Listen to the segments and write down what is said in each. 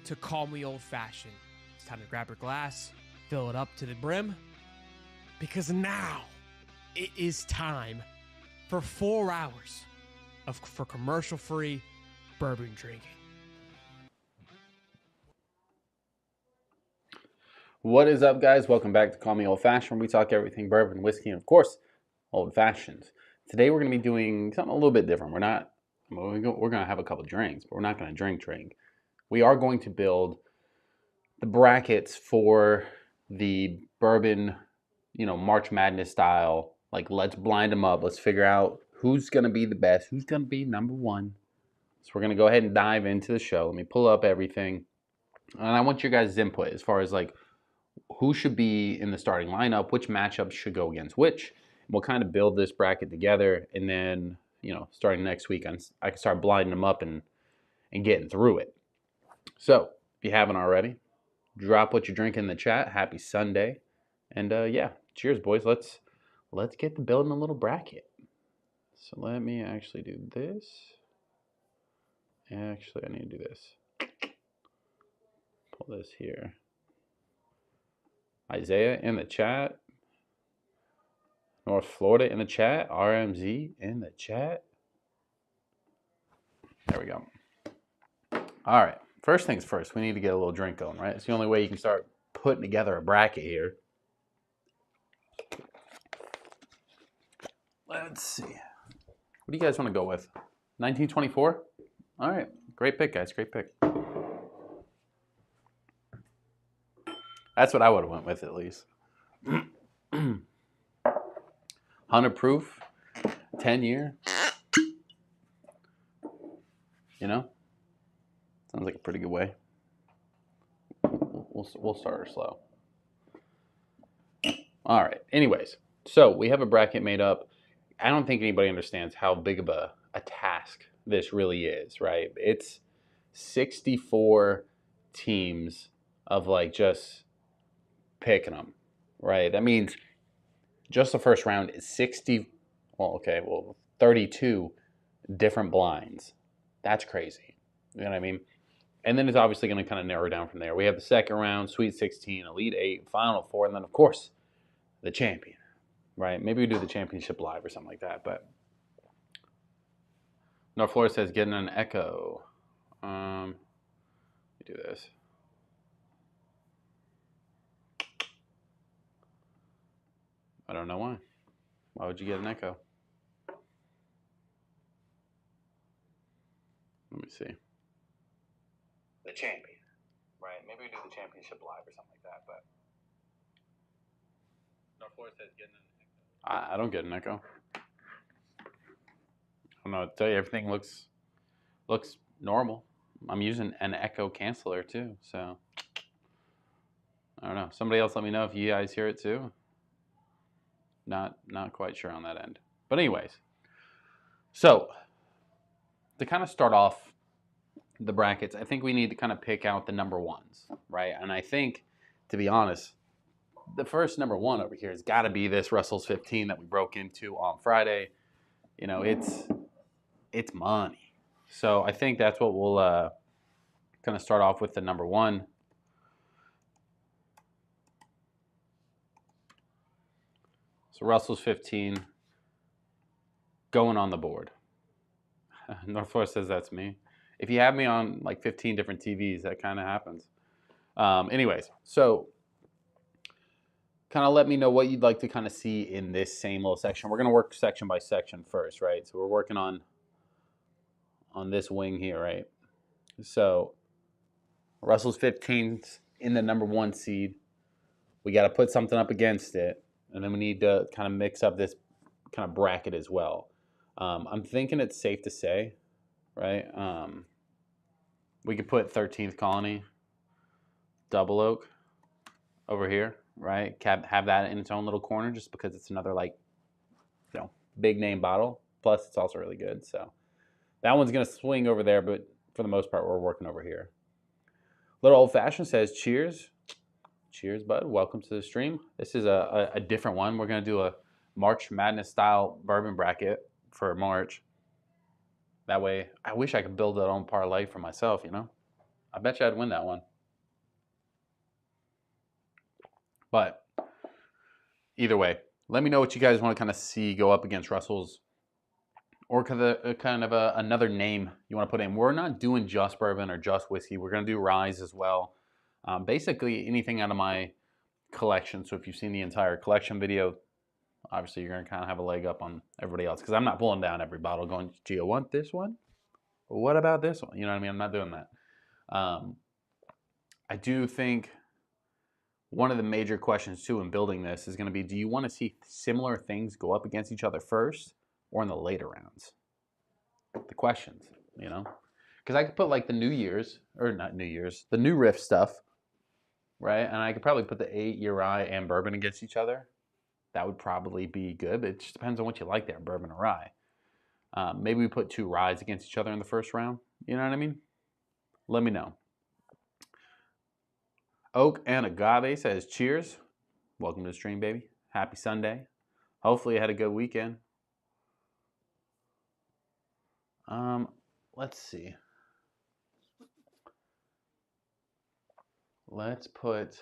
to Call Me Old Fashioned. It's time to grab your glass, fill it up to the brim, because now it is time for 4 hours for commercial-free bourbon drinking. What is up, guys? Welcome back to Call Me Old Fashioned, where we talk everything bourbon, whiskey, and of course, old fashions. Today we're going to be doing something a little bit different. We're going to have a couple drinks, but we're not going to drink. We are going to build the brackets for the bourbon, March Madness style. Like, let's blind them up. Let's figure out who's going to be the best, who's going to be number one. So we're going to go ahead and dive into the show. Let me pull up everything. And I want your guys' input as far as like who should be in the starting lineup, which matchups should go against which. We'll kind of build this bracket together, and then, starting next week, I can start blinding them up and getting through it. So, if you haven't already, drop what you're drinking in the chat. Happy Sunday. And yeah, cheers, boys. Let's get to building a little bracket. So let me actually do this. Actually, I need to do this. Pull this here. Isaiah in the chat. North Florida in the chat. RMZ in the chat. There we go. All right. First things first, we need to get a little drink going, right? It's the only way you can start putting together a bracket here. Let's see. What do you guys want to go with? 1924? All right. Great pick, guys. Great pick. That's what I would have went with, at least. 100 proof, 10-year. Sounds like a pretty good way. We'll start her slow. All right. Anyways, so we have a bracket made up. I don't think anybody understands how big of a task this really is, right? It's 64 teams of like just picking them, right? That means just the first round is 32 different blinds. That's crazy. You know what I mean? And then it's obviously going to kind of narrow down from there. We have the second round, Sweet 16, Elite 8, Final 4, and then, of course, the champion, right? Maybe we do the championship live or something like that. But North Florida says getting an echo. Let me do this. I don't know why. Why would you get an echo? Let me see. The champion, right? Maybe we do the championship live or something like that, but North Florida says getting an echo. I don't get an echo. I don't know what to tell you. Everything looks normal. I'm using an echo canceller too, so I don't know. Somebody else let me know if you guys hear it too. Not quite sure on that end. But anyways, so to kind of start off the brackets, I think we need to kind of pick out the number ones, right? And I think, to be honest, the first number one over here has got to be this Russell's 15 that we broke into on Friday. It's money. So I think that's what we'll kind of start off with, the number one. So Russell's 15 going on the board. North Florida says that's me. If you have me on like 15 different TVs, that kind of happens. Anyways, so kind of let me know what you'd like to kind of see in this same little section. We're going to work section by section first, right? So we're working on this wing here, right? So Russell's 15th in the number one seed. We got to put something up against it. And then we need to kind of mix up this kind of bracket as well. I'm thinking it's safe to say, right? We could put 13th Colony, Double Oak over here, right? Have that in its own little corner just because it's another big name bottle. Plus, it's also really good. So that one's going to swing over there, but for the most part, we're working over here. Little Old Fashioned says, cheers. Cheers, bud. Welcome to the stream. This is a different one. We're going to do a March Madness style bourbon bracket for March. That way, I wish I could build that own parlay for myself, I bet you I'd win that one. But either way, let me know what you guys want to kind of see go up against Russell's, or kind of another name you want to put in. We're not doing just bourbon or just whiskey. We're going to do rye as well. Basically, anything out of my collection. So if you've seen the entire collection video, obviously you're going to kind of have a leg up on everybody else, because I'm not pulling down every bottle going, do you want this one? What about this one? You know what I mean? I'm not doing that. I do think one of the major questions too in building this is going to be, do you want to see similar things go up against each other first or in the later rounds? The questions, you know? Because I could put like the New Year's, or not New Year's, the New Riff stuff, right? And I could probably put the 8-year rye and bourbon against each other. That would probably be good, but it just depends on what you like there, bourbon or rye. Maybe we put 2 ryes against each other in the first round. You know what I mean? Let me know. Oak and Agave says, cheers. Welcome to the stream, baby. Happy Sunday. Hopefully you had a good weekend. Let's see. Let's put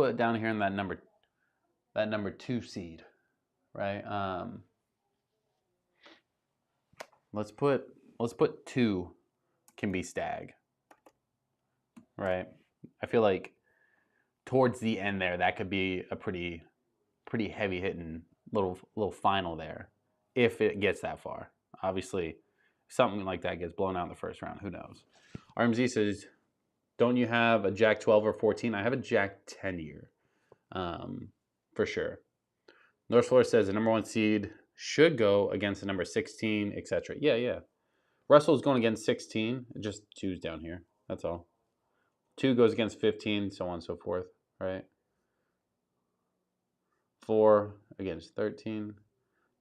it down here in that number 2 seed, right? Let's put 2 can be Stag, right? I feel like towards the end there, that could be a pretty heavy hitting little final there, if it gets that far. Obviously, something like that gets blown out in the first round. Who knows? RMZ says, don't you have a Jack 12 or 14? I have a Jack 10 year, for sure. North Florida says the number 1 seed should go against the number 16, etc. Yeah. Russell's going against 16. Just 2's down here. That's all. 2 goes against 15, so on and so forth, right? 4 against 13.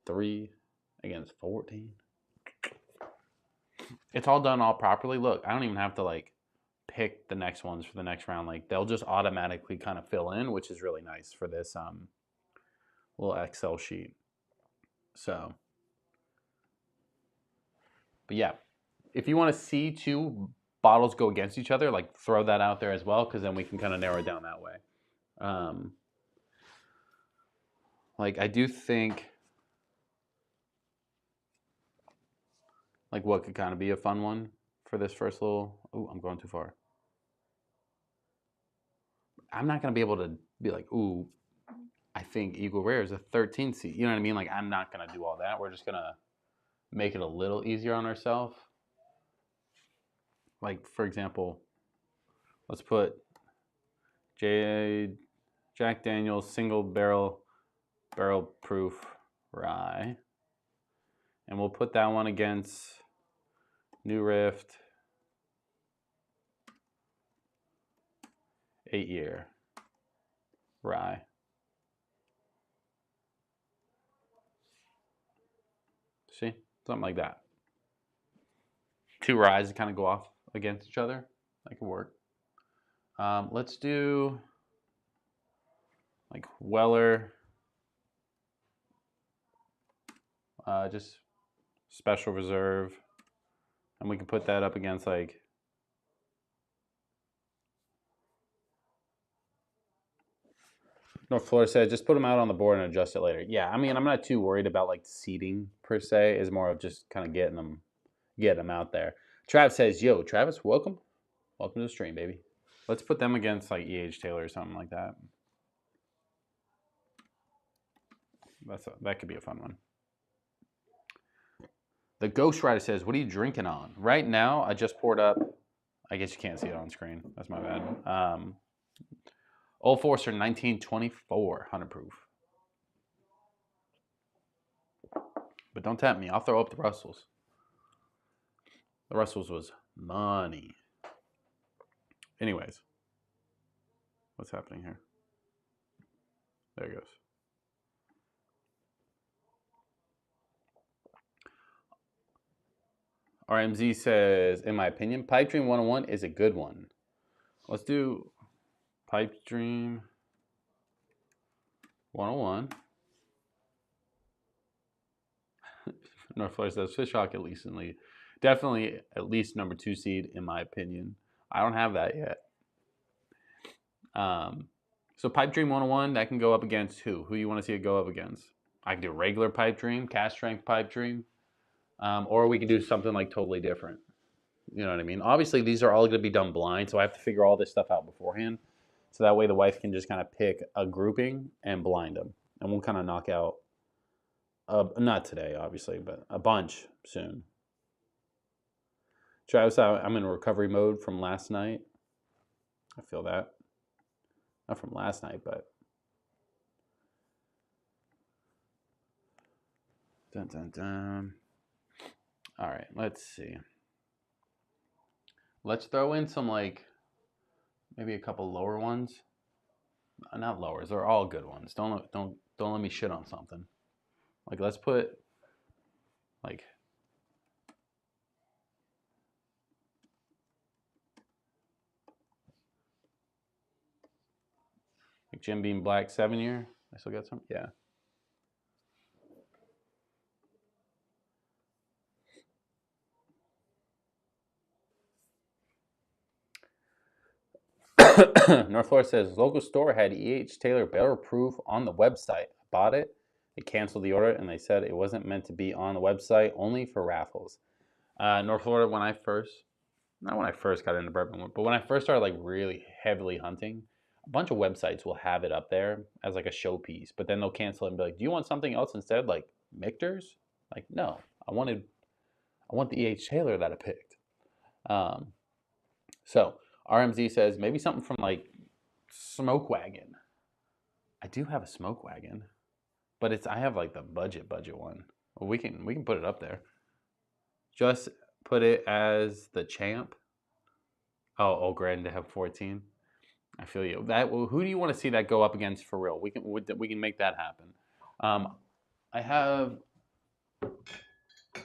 3 against 14. It's all done all properly. Look, I don't even have to like pick the next ones for the next round. Like they'll just automatically kind of fill in, which is really nice for this little Excel sheet. So, but yeah, if you want to see 2 bottles go against each other, like throw that out there as well, because then we can kind of narrow it down that way. Like I do think, like what could kind of be a fun one for this first little, oh, I'm going too far. I'm not going to be able to be like, ooh, I think Eagle Rare is a 13 seed. You know what I mean? Like I'm not going to do all that. We're just going to make it a little easier on ourselves. Like for example, let's put Jack Daniel's single barrel proof rye, and we'll put that one against New Rift 8-year rye. See, something like that. 2 ryes kind of go off against each other. That could work. Let's do like Weller, just special reserve, and we can put that up against like North Florida said, just put them out on the board and adjust it later. Yeah, I mean, I'm not too worried about like seeding per se. It's more of just kind of getting them out there. Trav says, yo, Travis, welcome to the stream, baby. Let's put them against like E.H. Taylor or something like that. That could be a fun one. The Ghost Rider says, what are you drinking on? Right now, I just poured up, I guess you can't see it on screen. That's my bad. Old Forester 1924, 100 proof. But don't tempt me. I'll throw up the Russells. The Russells was money. Anyways. What's happening here? There it goes. RMZ says, in my opinion, Pipe Dream 101 is a good one. Let's do Pipe Dream 101. North Florida says Fishhawk definitely at least number 2 seed in my opinion. I don't have that yet. So Pipe Dream 101, that can go up against who? Who you want to see it go up against? I can do regular Pipe Dream, cast strength Pipe Dream, or we can do something like totally different. You know what I mean? Obviously, these are all going to be done blind, so I have to figure all this stuff out beforehand. So that way the wife can just kind of pick a grouping and blind them. And we'll kind of knock out, not today, obviously, but a bunch soon. Travis, I'm in recovery mode from last night. I feel that. Not from last night, but. Dun, dun, dun. All right, let's see. Let's throw in some, like, maybe a couple lower ones. Not lowers, they're all good ones. Don't let me shit on something. Like, let's put, like Jim Beam Black 7-year. I still got some? Yeah. North Florida says, local store had E.H. Taylor barrel proof on the website. I bought it. They canceled the order, and they said it wasn't meant to be on the website, only for raffles. North Florida, not when I first got into bourbon, but when I first started like really heavily hunting, a bunch of websites will have it up there as like a showpiece, but then they'll cancel it and be like, do you want something else instead, like Michter's? Like, no, I want the E.H. Taylor that I picked. So RMZ says maybe something from like Smoke Wagon. I do have a Smoke Wagon, but I have like the budget one. Well, we can put it up there. Just put it as the champ. Oh, grand to have 14. I feel you. Who do you want to see that go up against for real? We can make that happen. I have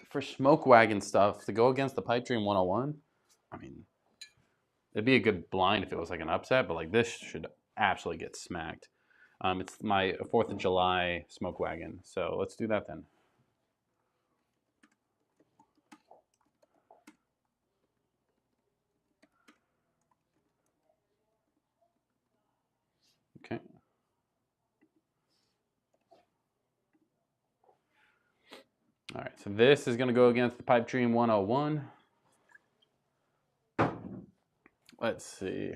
for Smoke Wagon stuff to go against the Pipe Dream 101. I mean, it'd be a good blind if it was like an upset, but like this should absolutely get smacked. It's my 4th of July Smoke Wagon, so let's do that then. Okay. All right, so this is going to go against the Pipe Dream 101. Let's see.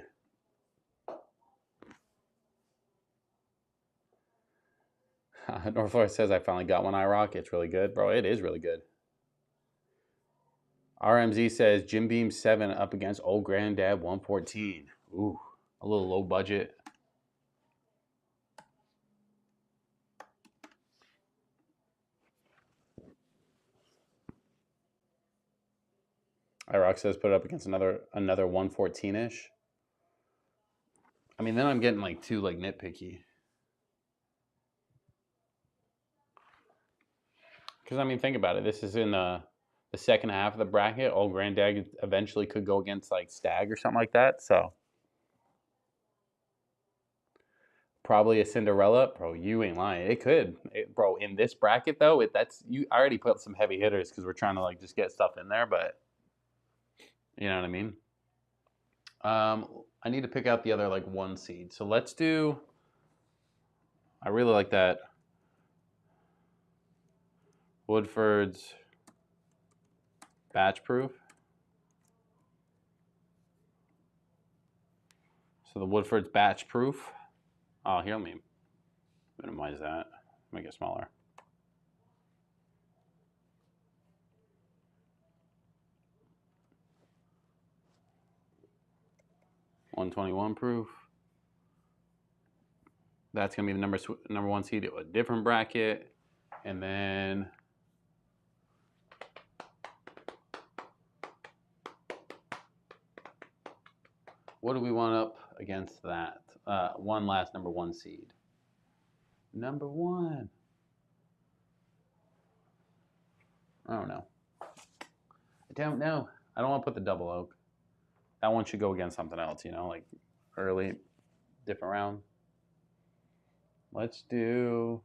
North Florida says I finally got one IROC. It's really good. Bro, it is really good. RMZ says Jim Beam 7 up against Old Granddad 114. Ooh, a little low budget. IROC says put it up against another 114-ish. I mean, then I'm getting like too like nitpicky. Because I mean, think about it. This is in the second half of the bracket. Old Granddad eventually could go against like Stag or something like that. So probably a Cinderella. Bro, you ain't lying. It could. Bro, in this bracket though, I already put some heavy hitters because we're trying to like just get stuff in there, but you know what I mean? I need to pick out the other like 1 seed. So let's do, I really like that Woodford's batch proof. So the Woodford's batch proof. Oh, here, let me minimize that. Make it smaller. $121 proof. That's gonna be the number 1 seed, a different bracket, and then what do we want up against that? One last number 1 seed. Number 1. I don't know. I don't want to put the double oak. That one should go against something else, you know, like early, different round. Let's do,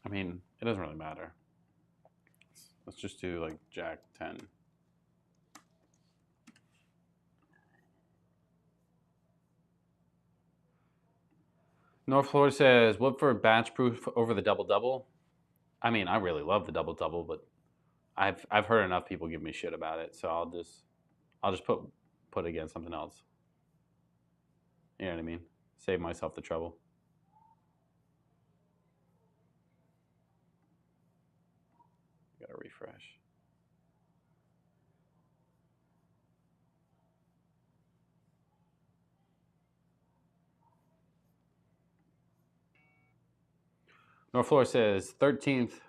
I mean, it doesn't really matter. Let's just do like Jack 10. North Florida says Woodford batch proof over the double. I mean, I really love the double, but I've heard enough people give me shit about it, so I'll just put it against something else. You know what I mean? Save myself the trouble. Gotta refresh. North Florida says 13th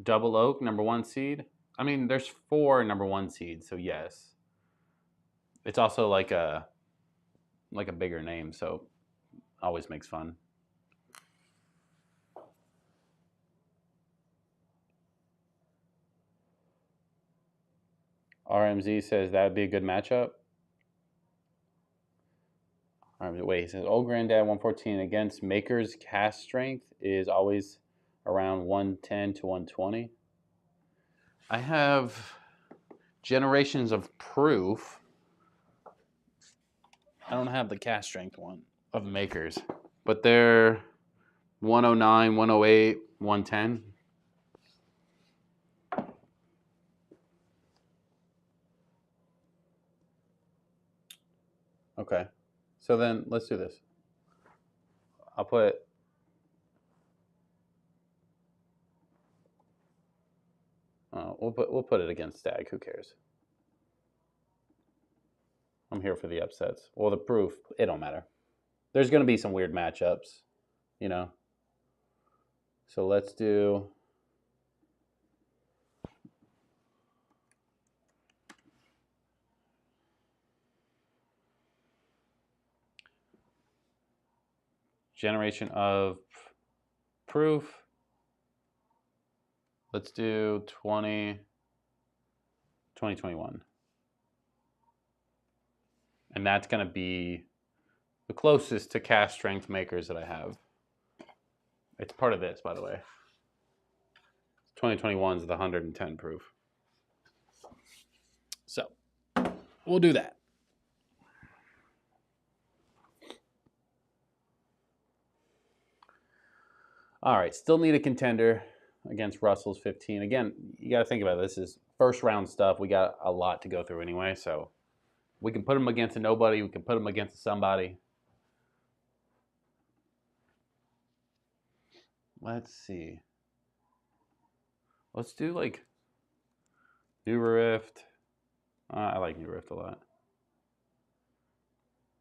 double oak, #1 seed. I mean, there's 4 #1 seeds, so yes. It's also like a bigger name, so always makes fun. RMZ says that would be a good matchup. Wait, he says Old Granddad 114 against Maker's cast strength is always around 110 to 120. I have Generations of Proof. I don't have the cast strength one of Maker's, but they're 109, 108, 110. Okay. So then let's do this. I'll put we'll put it against Stag. Who cares? I'm here for the upsets. Well, the proof, it don't matter. There's going to be some weird matchups, you know. So let's do Generation of Proof. Let's do 2021. And that's going to be the closest to cast strength Makers that I have. It's part of this, by the way. 2021 is the 110 proof. So we'll do that. All right, still need a contender against Russell's 15. Again, you got to think about it. This is first round stuff. We got a lot to go through anyway, so we can put him against a nobody. We can put him against somebody. Let's see. Let's do like New Rift. I like New Rift a lot.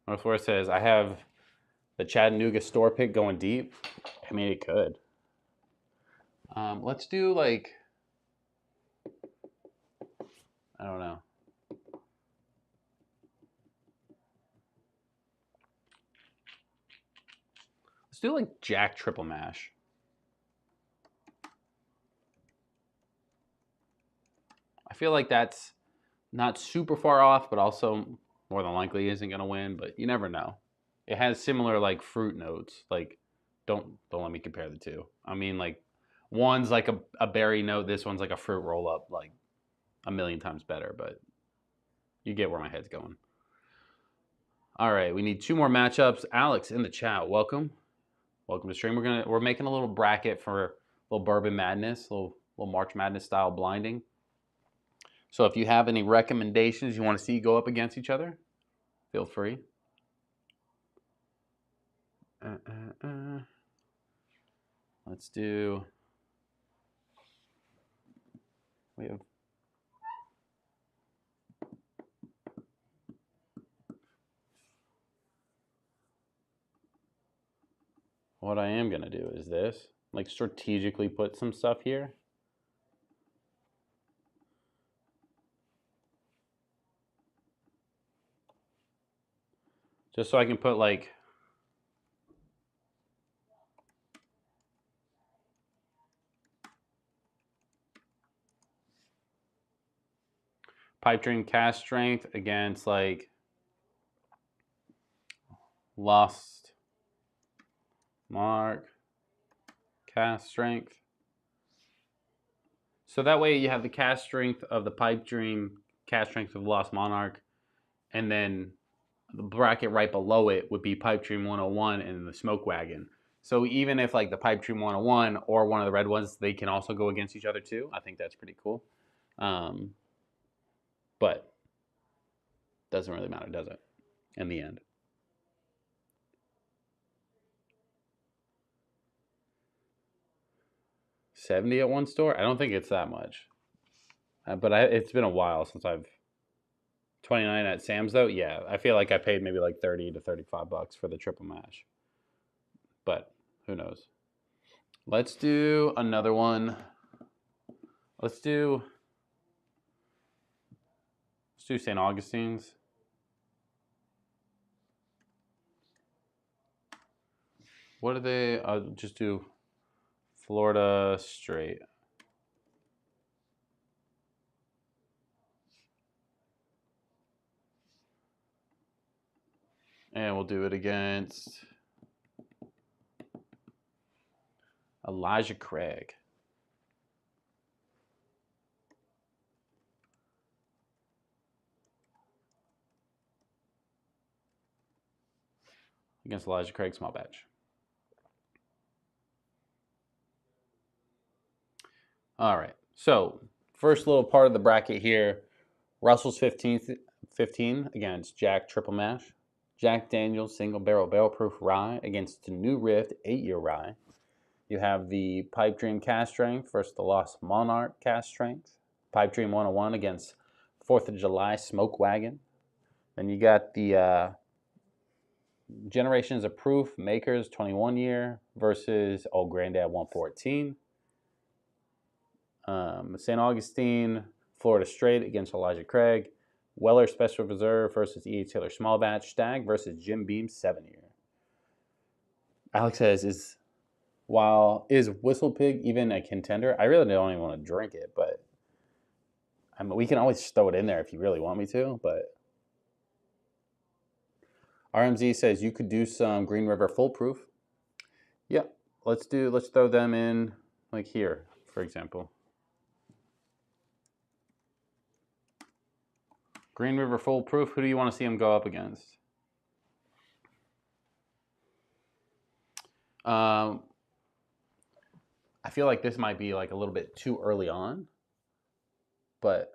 North where it says I have the Chattanooga store pick going deep. I mean, it could. Let's do like, I don't know. Let's do like Jack Triple Mash. I feel like that's not super far off, but also more than likely isn't going to win, but you never know. It has similar like fruit notes. Like, don't let me compare the two. I mean, like, one's like a berry note. This one's like a fruit roll up, like a million times better, but you get where my head's going. All right, we need 2 more matchups. Alex in the chat, welcome. Welcome to stream. We're making a little bracket for a little Bourbon Madness, a little March Madness style blinding. So if you have any recommendations you want to see go up against each other, feel free. Let's do. We have. What I am going to do is this, like strategically put some stuff here. Just so I can put like pipe dream cast strength against like Lost Mark cast strength. So that way you have the cast strength of the Pipe Dream, cast strength of the Lost Monarch, and then the bracket right below it would be Pipe Dream 101 and the Smoke Wagon. So even if like the Pipe Dream 101 or one of the red ones, they can also go against each other too. I think that's pretty cool. But doesn't really matter, does it? In the end. $70 at one store? I don't think it's that much. But it's been a while since I've... $29 at Sam's though? Yeah, I feel like I paid maybe like $30 to $35 for the triple mash. But who knows? Let's do another one. Let's do St. Augustine's. What are they? I'll just do Florida straight. And we'll do it against Elijah Craig. Against Elijah Craig, small batch. All right. So first little part of the bracket here. Russell's 15 against Jack Triple Mash. Jack Daniel's Single Barrel Proof Rye against the New Rift 8-year rye. You have the Pipe Dream Cast Strength versus the Lost Monarch Cast Strength. Pipe Dream 101 against 4th of July Smoke Wagon. Then you got the Generations of Proof Makers 21-year versus Old Granddad 114. St. Augustine Florida Straight against Elijah Craig. Weller Special Reserve versus E.H. Taylor Small Batch. Stag versus Jim Beam 7-year. Alex says, is Whistle Pig even a contender? I really don't even want to drink it, but I mean, we can always throw it in there if you really want me to. But RMZ says you could do some Green River Foolproof. Yeah, let's throw them in like here, for example. Green River Foolproof, who do you want to see him go up against? I feel like this might be like a little bit too early on, but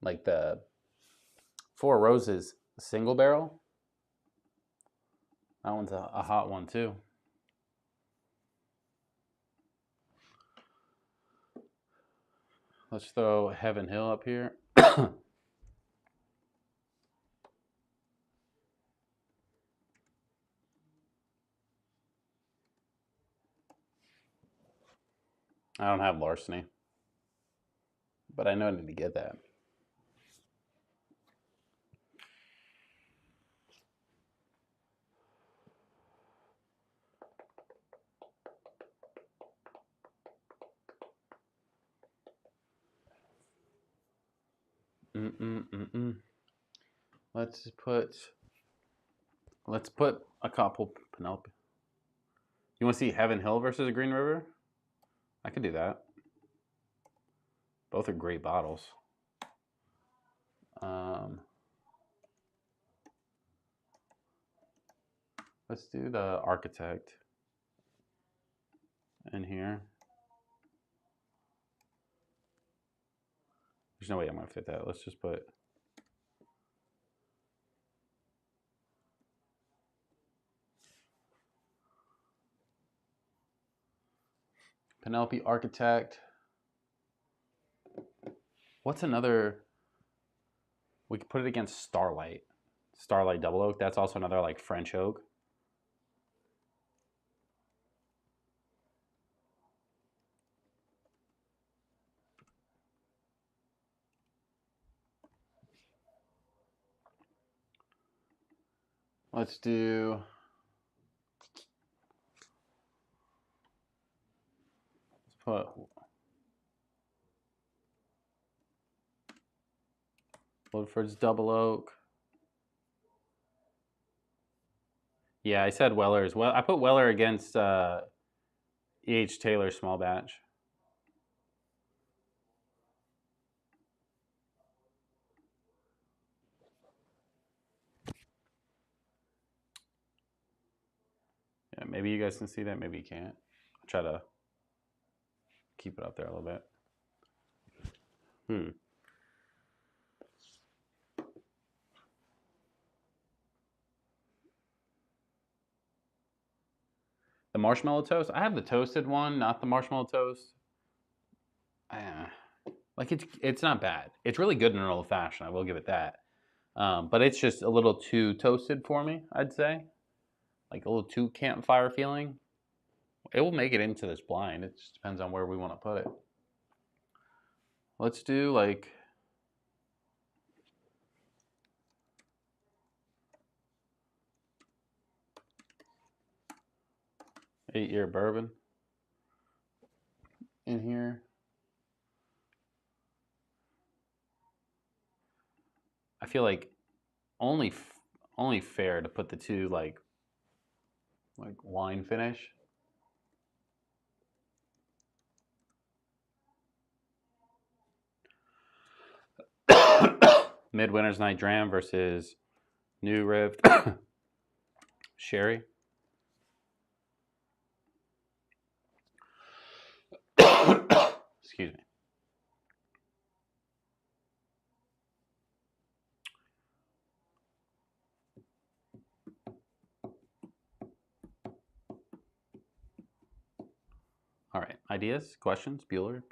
like the Four Roses single barrel, that one's a hot one too. Let's throw Heaven Hill up here. I don't have Larceny, but I know I need to get that. Let's put a couple Penelope. You want to see Heaven Hill versus a Green River? I could do that. Both are great bottles. Let's do the Architect in here. There's no way I'm going to fit that. Let's just put... Penelope Architect. What's another? We could put it against Starlight. Starlight Double Oak. That's also another like French oak. Let's put Woodford's Double Oak. Yeah, I said Weller's. Well, I put Weller against E.H. Taylor Small Batch. Maybe you guys can see that. Maybe you can't. I'll try to keep it up there a little bit. The marshmallow toast. I have the toasted one, not the marshmallow toast. Like it's not bad. It's really good in an old fashioned. I will give it that. But it's just a little too toasted for me, I'd say. Like a little too campfire feeling. It will make it into this blind. It just depends on where we want to put it. Let's do like... eight-year bourbon in here. I feel like only fair to put the two like wine finish. Midwinter's Night Dram versus New Rift Sherry. Excuse me. All right. Ideas? Questions? Bueller?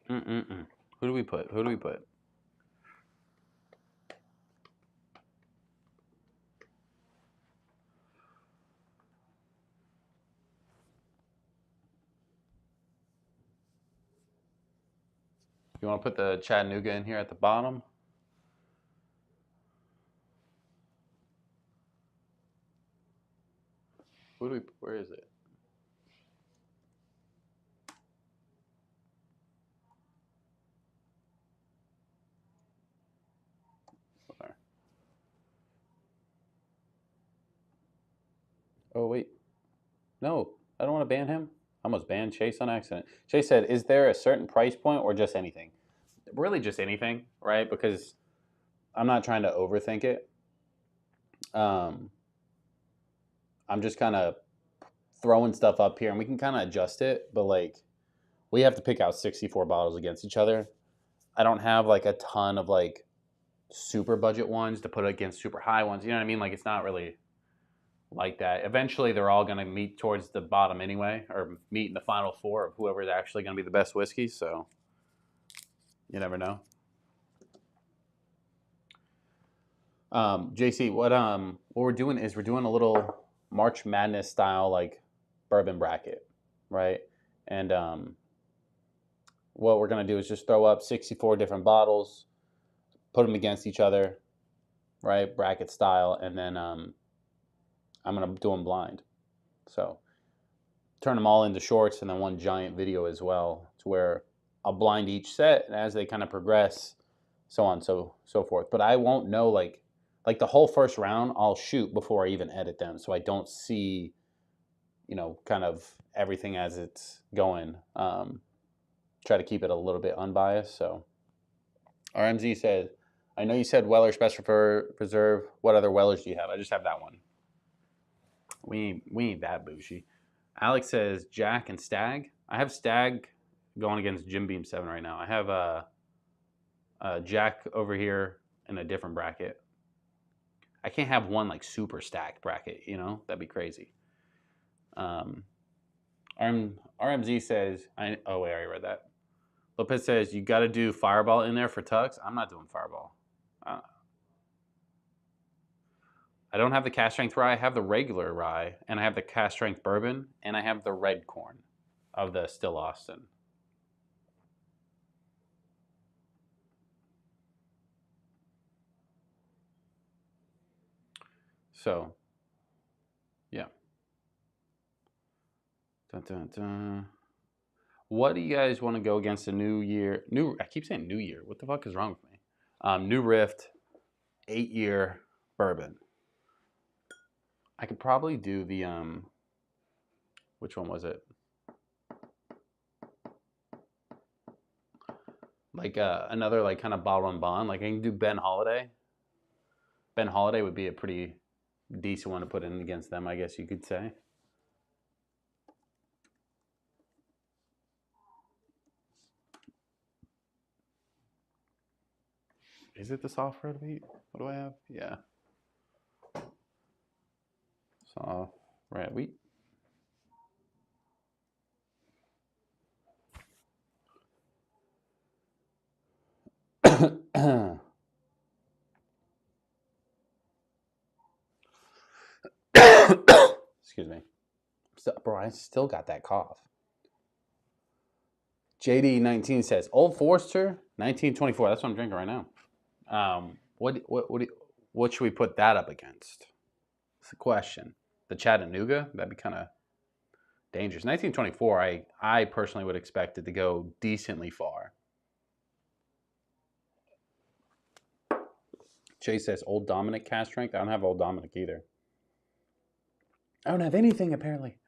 Who do we put? You want to put the Chattanooga in here at the bottom? Where is it? There. Oh, wait. No, I don't want to ban him. I almost banned Chase on accident. Chase said, is there a certain price point or just anything? Really just anything, right? Because I'm not trying to overthink it. I'm just kind of throwing stuff up here and we can kind of adjust it, but like we have to pick out 64 bottles against each other. I don't have like a ton of like super budget ones to put against super high ones. You know what I mean? Like it's not really like that. Eventually they're all going to meet towards the bottom anyway, or meet in the final four of whoever is actually going to be the best whiskey. So you never know. JC, what we're doing is we're doing a little March Madness style like bourbon bracket, right? And what we're gonna do is just throw up 64 different bottles, put them against each other, right? Bracket style, and then I'm gonna do them blind. So turn them all into shorts and then one giant video as well, to where I'll blind each set, and as they kind of progress, so on so forth. But I won't know like the whole first round I'll shoot before I even edit them, so I don't see, you know, kind of everything as it's going. Try to keep it a little bit unbiased. So RMZ said, I know you said Weller Special for Preserve. What other Wellers do you have? I just have that one. We ain't that bougie. Alex says Jack and Stag. I have Stag going against Jim Beam 7 right now. I have Jack over here in a different bracket. I can't have one like super stacked bracket, you know? That'd be crazy. RMZ says, oh wait, I already read that. Lopez says, you got to do Fireball in there for Tux. I'm not doing Fireball. I don't have the cast strength rye. I have the regular rye, and I have the cast strength bourbon, and I have the red corn of the Still Austin. So, yeah. Dun, dun, dun. What do you guys want to go against the New Year? I keep saying New Year. What the fuck is wrong with me? New Rift 8-year bourbon. I could probably do the which one was it? like another like kind of bottle and bond. Like I can do Ben Holiday. Ben Holiday would be a pretty decent one to put in against them, I guess you could say. Is it the soft red wheat? What do I have? Yeah. Soft red wheat. Excuse me. Bro, I still got that cough. JD19 says, Old Forester, 1924. That's what I'm drinking right now. What should we put that up against? It's the question. The Chattanooga? That'd be kind of dangerous. 1924, I personally would expect it to go decently far. Jay says, Old Dominic cast strength. I don't have Old Dominic either. I don't have anything, apparently.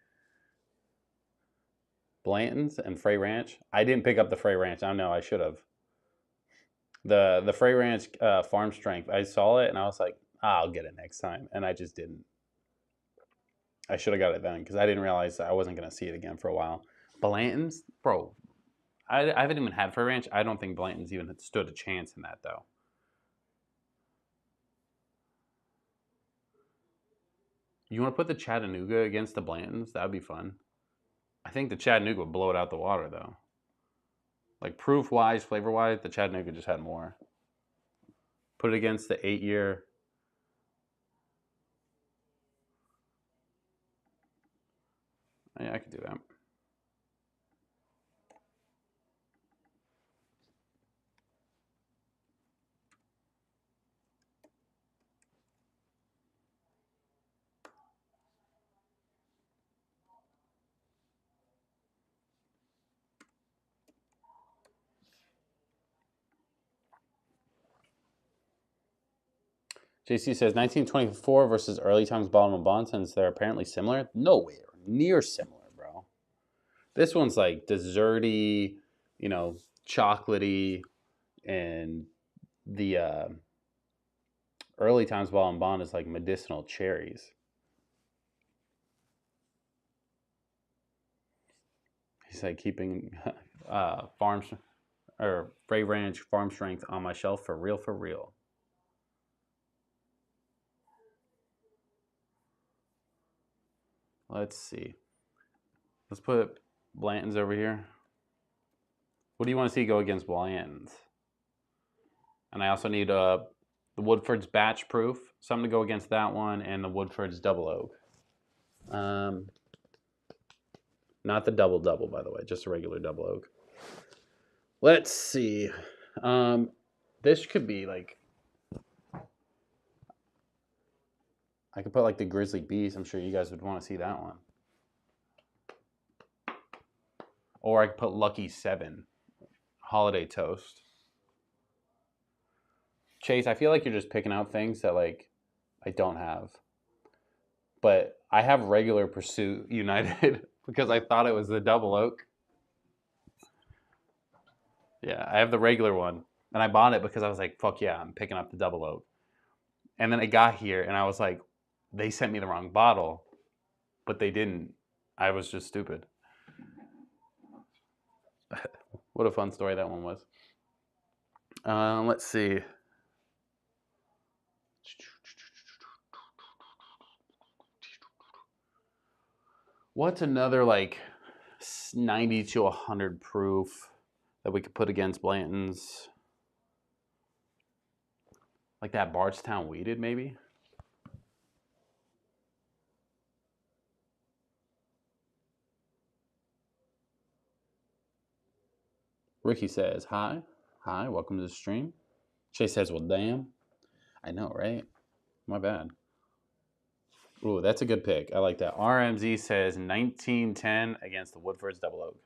Blanton's and Frey Ranch. I didn't pick up the Frey Ranch. I don't know. I should have. The Frey Ranch farm strength. I saw it and I was like, I'll get it next time. And I just didn't. I should have got it then because I didn't realize I wasn't going to see it again for a while. Blanton's? Bro, I haven't even had Frey Ranch. I don't think Blanton's even stood a chance in that, though. You want to put the Chattanooga against the Blantons? That would be fun. I think the Chattanooga would blow it out the water, though. Like, proof-wise, flavor-wise, the Chattanooga just had more. Put it against the 8-year. Yeah, I could do that. JC says 1924 versus early times bottle and bond, since they're apparently similar. Nowhere near similar, bro. This one's like desserty, chocolatey, and the early times bottle and bond is like medicinal cherries. He's like keeping farms or Frey Ranch farm strength on my shelf for real, for real. Let's see. Let's put Blanton's over here. What do you want to see go against Blanton's? And I also need the Woodford's Batch Proof. Something to go against that one and the Woodford's Double Oak. Not the double, by the way. Just a regular Double Oak. Let's see. This could be like... I could put like the Grizzly Beast. I'm sure you guys would want to see that one. Or I could put Lucky 7. Holiday Toast. Chase, I feel like you're just picking out things that like I don't have. But I have regular Pursuit United because I thought it was the Double Oak. Yeah, I have the regular one. And I bought it because I was like, fuck yeah, I'm picking up the Double Oak. And then it got here and I was like, they sent me the wrong bottle. But they didn't. I was just stupid. What a fun story that one was. Let's see. What's another like 90 to 100 proof that we could put against Blanton's? Like that Bardstown Weeded, maybe? Ricky says, hi. Hi, welcome to the stream. Chase says, well, damn. I know, right? My bad. Ooh, that's a good pick. I like that. RMZ says 1910 against the Woodford's Double Oak.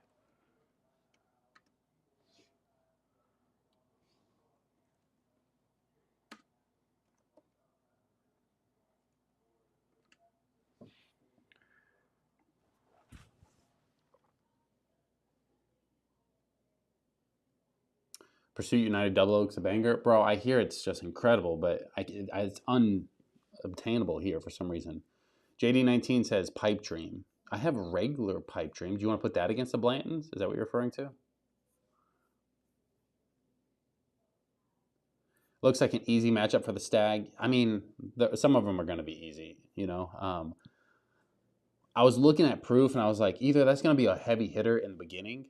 Pursuit United Double Oak's a banger. Bro, I hear it's just incredible, but it's unobtainable here for some reason. JD19 says Pipe Dream. I have regular Pipe Dream. Do you want to put that against the Blantons? Is that what you're referring to? Looks like an easy matchup for the Stag. I mean, some of them are going to be easy, you know. I was looking at proof, and I was like, either that's going to be a heavy hitter in the beginning,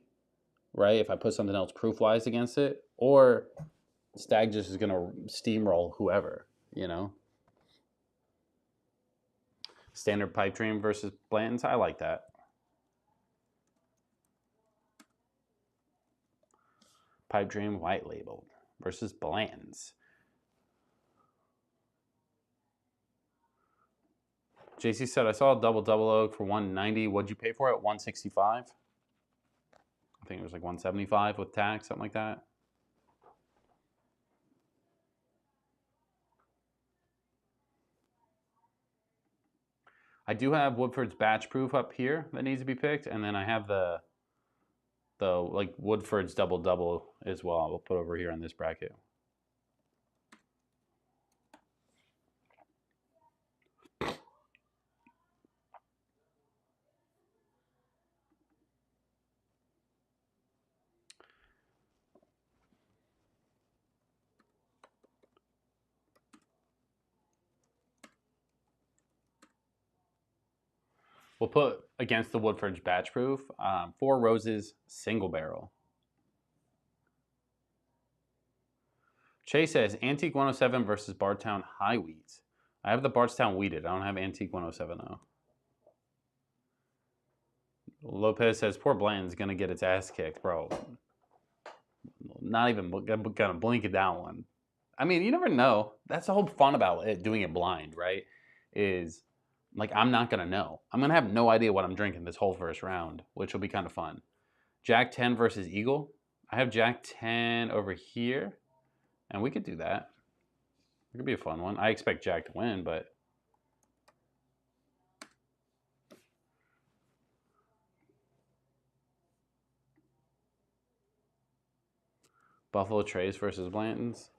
right, if I put something else proof-wise against it, or Stag just is going to steamroll whoever, you know. Standard Pipe Dream versus Blanton's. I like that. Pipe Dream White Label versus Blanton's. JC said, I saw a double oak for 190. What'd you pay for it? 165. I think it was like 175 with tax, something like that. I do have Woodford's batch proof up here that needs to be picked, and then I have the like Woodford's double as well. We'll put over here on this bracket. We'll put against the Woodford's batch proof, Four Roses single barrel. Chase says Antique 107 versus Bardstown High Wheat. I have the Bardstown Wheated. I don't have Antique 107 though. Lopez says poor Blanton's gonna get its ass kicked, bro. Not even gonna blink it down one. I mean, you never know. That's the whole fun about it, doing it blind, right? Is like, I'm not going to know. I'm going to have no idea what I'm drinking this whole first round, which will be kind of fun. Jack 10 versus Eagle. I have Jack 10 over here, and we could do that. It could be a fun one. I expect Jack to win, but... Buffalo Trace versus Blanton's.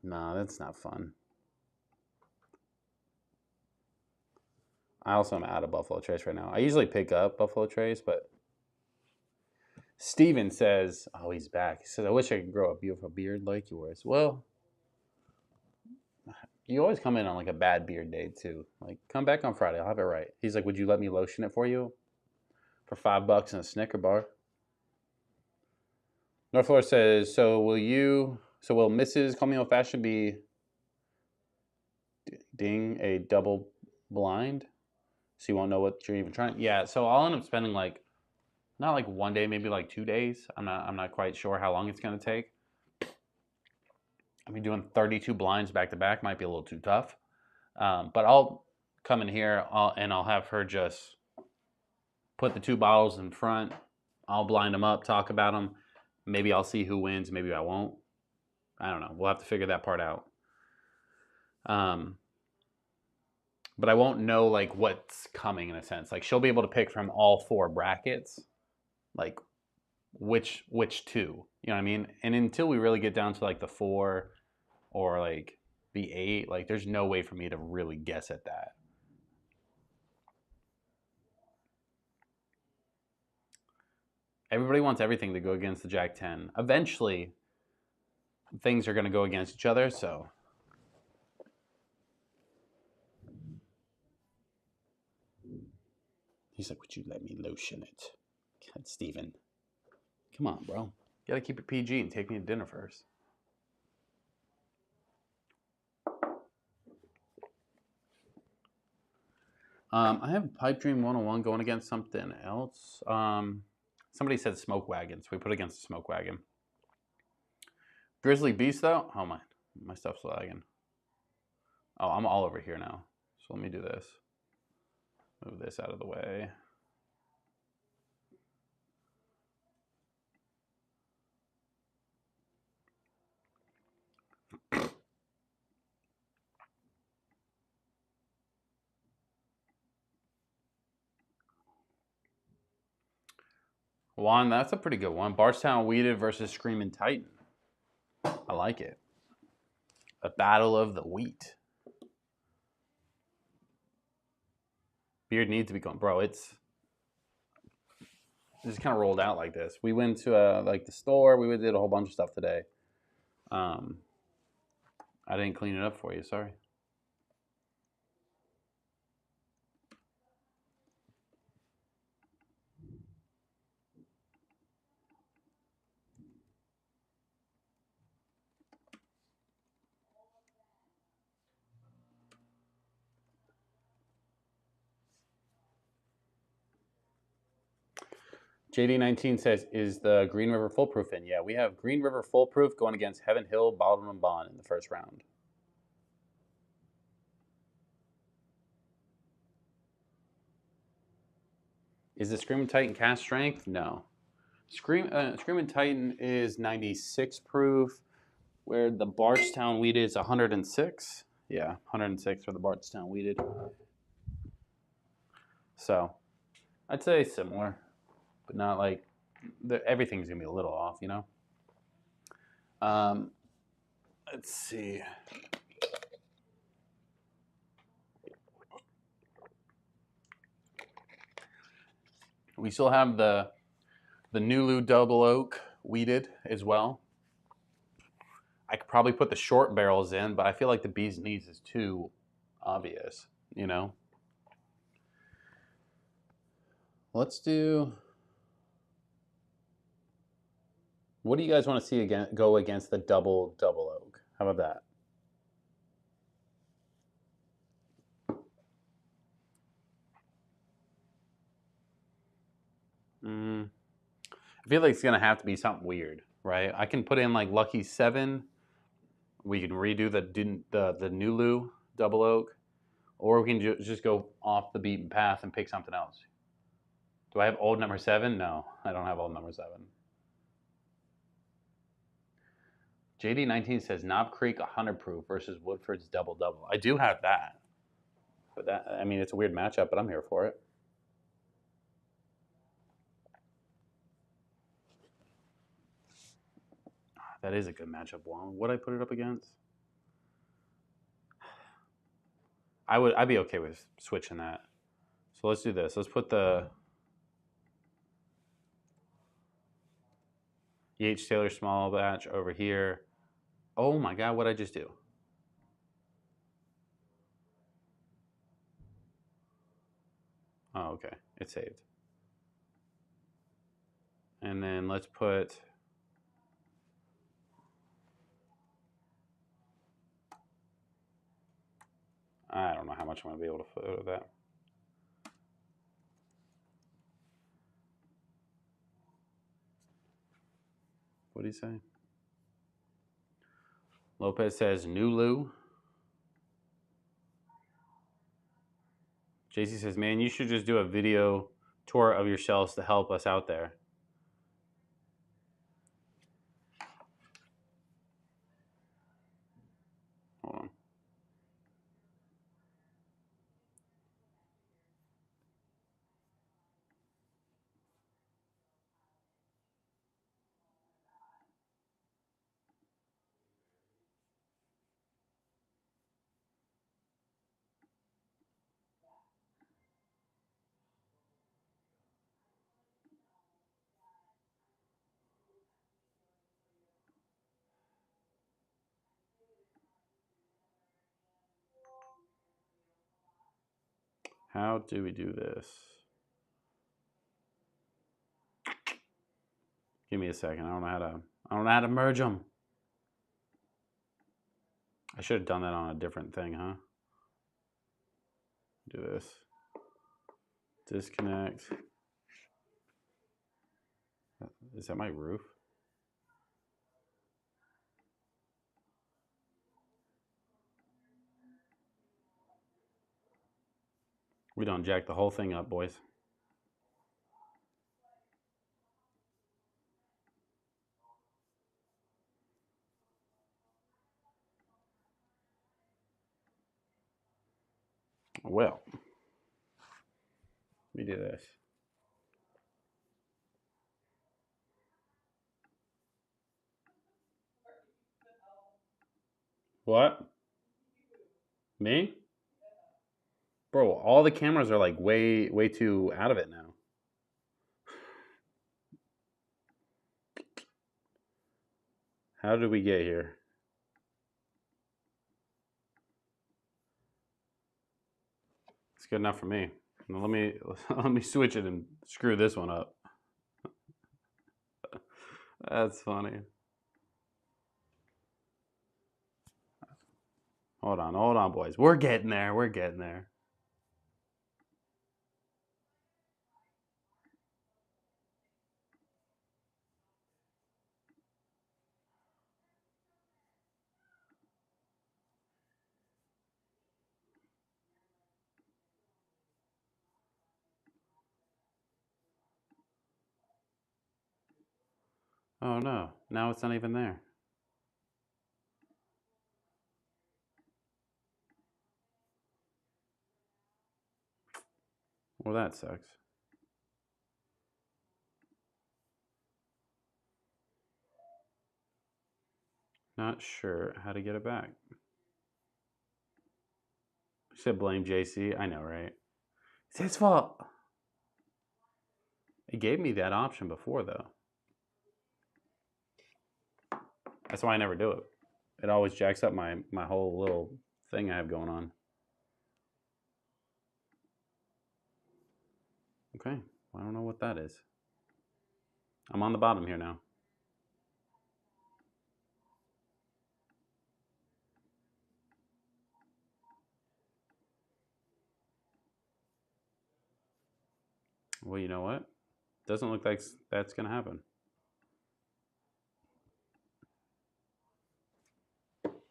Nah, that's not fun. I also am out of Buffalo Trace right now. I usually pick up Buffalo Trace, but Steven says, oh, he's back. He says, I wish I could grow a beautiful beard like yours. Well, you always come in on like a bad beard day too. Like, come back on Friday. I'll have it right. He's like, would you let me lotion it for you? For $5 and a Snicker bar. North Florida says, so will Mrs. Call Me Old Fashioned be ding a double blind? So you won't know what you're even trying. Yeah, so I'll end up spending like, not like one day, maybe like 2 days. I'm not quite sure how long it's gonna take. I mean, doing 32 blinds back to back might be a little too tough. But I'll come in here and I'll have her just put the 2 bottles in front. I'll blind them up, talk about them. Maybe I'll see who wins. Maybe I won't. I don't know. We'll have to figure that part out. But I won't know like what's coming in a sense. Like, she'll be able to pick from all 4 brackets, like which 2. You know what I mean? And until we really get down to like the 4 or like the 8, like there's no way for me to really guess at that. Everybody wants everything to go against the Jack 10. Eventually, things are going to go against each other, so... He's like, would you let me lotion it? God, Steven. Come on, bro. You got to keep it PG and take me to dinner first. I have Pipe Dream 101 going against something else. Somebody said Smoke Wagon, so we put against the Smoke Wagon. Grizzly Beast, though? Oh, my stuff's lagging. Oh, I'm all over here now. So let me do this. Move this out of the way. Juan, that's a pretty good one. Bardstown Weeded versus Screaming Titan. I like it. A battle of the wheat. Beard needs to be going, bro. It's just kind of rolled out like this. We went to like the store. We did a whole bunch of stuff today. I didn't clean it up for you. Sorry. JD19 says, is the Green River Foolproof in? Yeah, we have Green River Foolproof going against Heaven Hill, Bottom and Bond in the first round. Is the Screaming Titan cast strength? No. Screaming Titan is 96 proof, where the Bardstown Weeded is 106. Yeah, 106 for the Bardstown Weeded. So, I'd say similar, but not like everything's gonna be a little off, you know. Let's see. We still have the Nulu Double Oak Weeded as well. I could probably put the short barrels in, but I feel like the bee's knees is too obvious, you know. Let's do. What do you guys want to see again? Go against the double oak. How about that? I feel like it's gonna have to be something weird, right? I can put in like Lucky 7. We can redo the Nulu double oak, or we can just go off the beaten path and pick something else. Do I have old number 7? No, I don't have old number 7. JD19 says Knob Creek 100 proof versus Woodford's double. I do have that, but I mean, it's a weird matchup, but I'm here for it. That is a good matchup. Juan, would I put it up against? I'd be okay with switching that. So let's do this. Let's put the H. Taylor small batch over here. Oh my God, what'd I just do? Oh, okay. It's saved. And then let's put I don't know how much I'm going to be able to fit with that. What did he say? Lopez says Nulu. JC says, man, you should just do a video tour of your shelves to help us out there. Hold on. How do we do this? Give me a second. I don't know how to merge them. I should have done that on a different thing, huh? Do this. Disconnect. Is that my roof? We don't jack the whole thing up, boys. Well, let me do this. What? Me? Bro, all the cameras are like way too out of it now. How did we get here? It's good enough for me. Now let me switch it and screw this one up. That's funny. Hold on, boys. We're getting there. We're getting there. Oh no, now it's not even there. Well, that sucks. Not sure how to get it back. You said blame JC. I know, right? It's his fault. It gave me that option before, though. That's why I never do it. It always jacks up my whole little thing I have going on. Okay, well, I don't know what that is. I'm on the bottom here now. Well, you know what? Doesn't look like that's going to happen.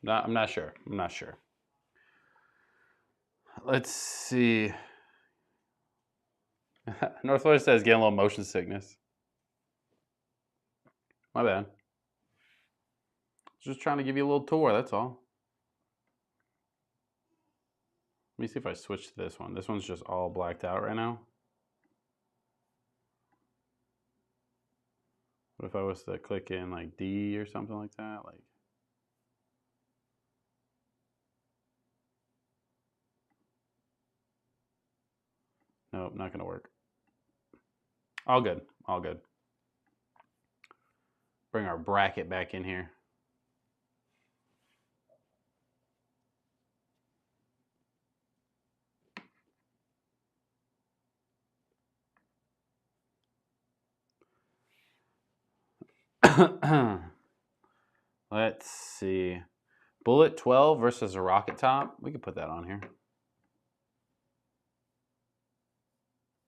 No, I'm not sure. I'm not sure. Let's see. Northwest says getting a little motion sickness. My bad. Just trying to give you a little tour, that's all. Let me see if I switch to this one. This one's just all blacked out right now. What if I was to click in like D or something like that? Like, nope, not gonna work. All good, all good. Bring our bracket back in here. Let's see. Bullet 12 versus a rocket top. We could put that on here.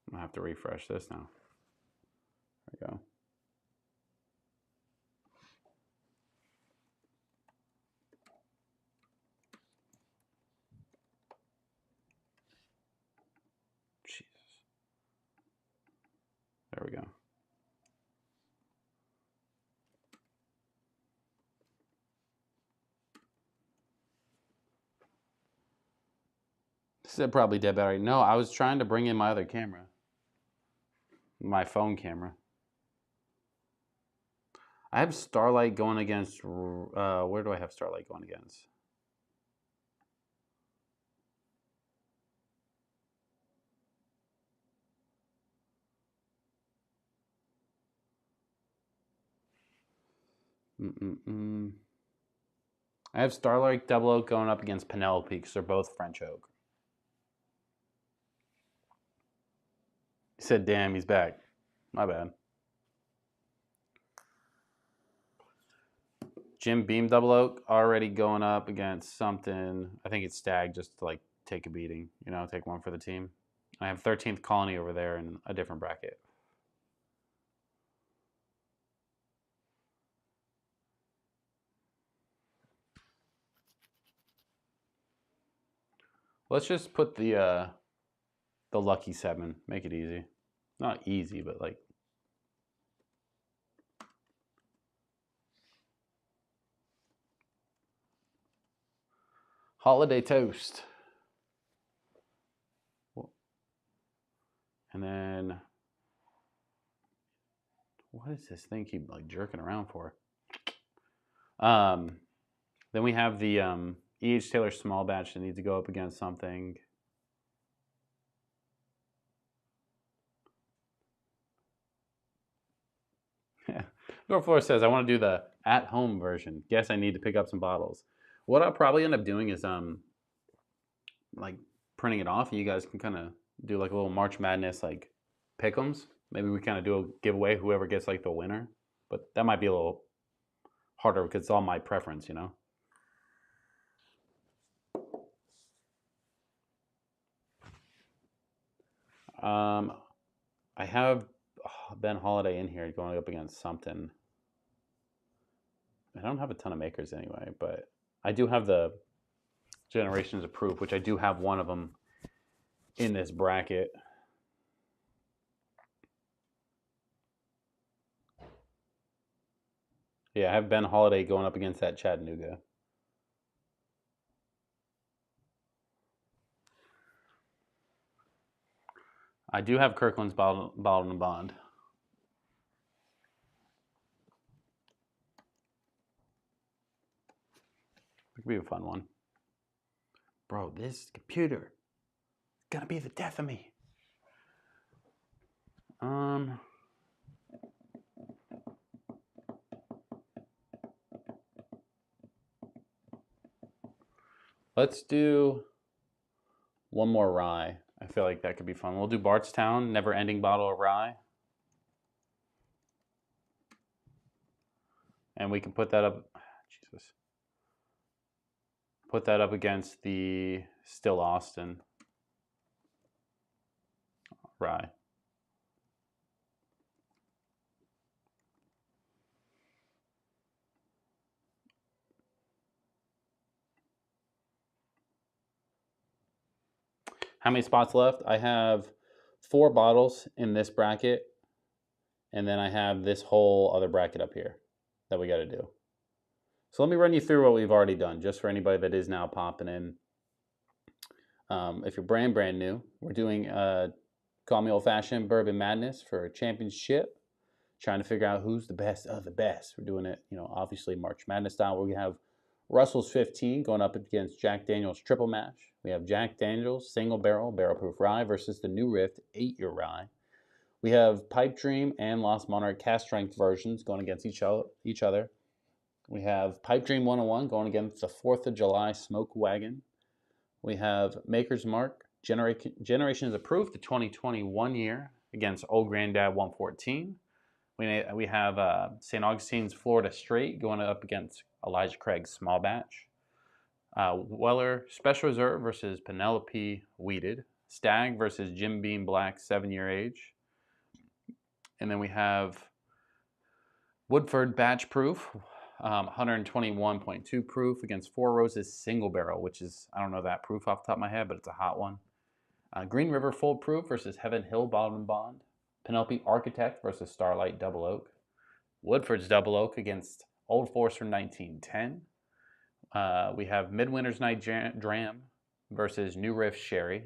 I'm gonna have to refresh this now. There we go. Jesus. There we go. This is probably dead battery. No, I was trying to bring in my other camera. My phone camera. I have Starlight going against, where do I have Starlight going against? I have Starlight Double Oak going up against Penelope because they're both French oak. He said, damn, he's back. My bad. Jim Beam Double Oak already going up against something. I think it's Stag just to like take a beating, you know, take one for the team. I have 13th Colony over there in a different bracket. Let's just put the lucky 7. Make it easy. Not easy, but like. Holiday Toast. And then, what is this thing keep like jerking around for? Then we have the E.H. Taylor small batch that needs to go up against something. North Florida says, I want to do the at-home version. Guess I need to pick up some bottles. What I'll probably end up doing is like printing it off, and you guys can kind of do like a little March Madness like pick'ems. Maybe we kind of do a giveaway, whoever gets like the winner. But that might be a little harder because it's all my preference, you know. I have Ben Holiday in here going up against something. I don't have a ton of makers anyway, but I do have the Generations of Proof, which I do have one of them in this bracket. Yeah, I have Ben Holiday going up against that Chattanooga. I do have Kirkland's Bottled and Bond. It could be a fun one. Bro, this computer is gonna be the death of me. Let's do one more rye. I feel like that could be fun. We'll do Bardstown, Never Ending Bottle of Rye. And we can put that up, Jesus. Put that up against the Still Austin rye. How many spots left? I have 4 bottles in this bracket, and then I have this whole other bracket up here that we got to do. So let me run you through what we've already done, just for anybody that is now popping in. If you're brand new, we're doing Call Me Old Fashioned Bourbon Madness for a championship. Trying to figure out who's the best of the best. We're doing it, you know, obviously March Madness style. We're going to have Russell's 15 going up against Jack Daniel's Triple Mash. We have Jack Daniel's Single Barrel Proof Rye versus the New Rift 8-year rye. We have Pipe Dream and Lost Monarch cast strength versions going against each other. We have Pipe Dream 101 going against the 4th of July Smoke Wagon. We have Maker's Mark Generations of Proof, the 2021 year, against Old Granddad 114. We have St. Augustine's Florida Straight going up against Elijah Craig's Small Batch. Weller Special Reserve versus Penelope Weeded. Stag versus Jim Beam Black 7-year age. And then we have Woodford Batch Proof, 121.2 proof against Four Roses Single Barrel, which is, I don't know that proof off the top of my head, but it's a hot one. Green River Full Proof versus Heaven Hill Bottled and Bond. Penelope Architect versus Starlight Double Oak. Woodford's Double Oak against Old Forester 1910. We have Midwinter's Night Dram versus New Riff Sherry.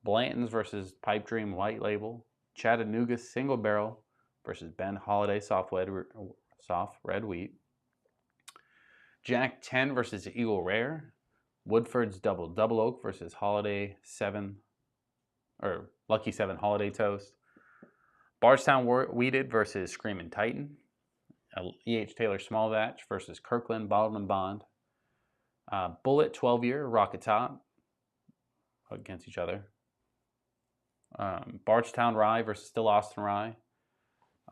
Blanton's versus Pipe Dream White Label. Chattanooga Single Barrel versus Ben Holiday Soft Red Wheat. Jack 10 versus Eagle Rare. Woodford's Double Oak versus Holiday 7 or Lucky 7 Holiday Toast. Bardstown Weeded versus Screamin' Titan. E.H. Taylor Small Batch versus Kirkland Bottled and Bond. Bullet 12-year Rocket Top against each other. Bardstown Rye versus Still Austin Rye.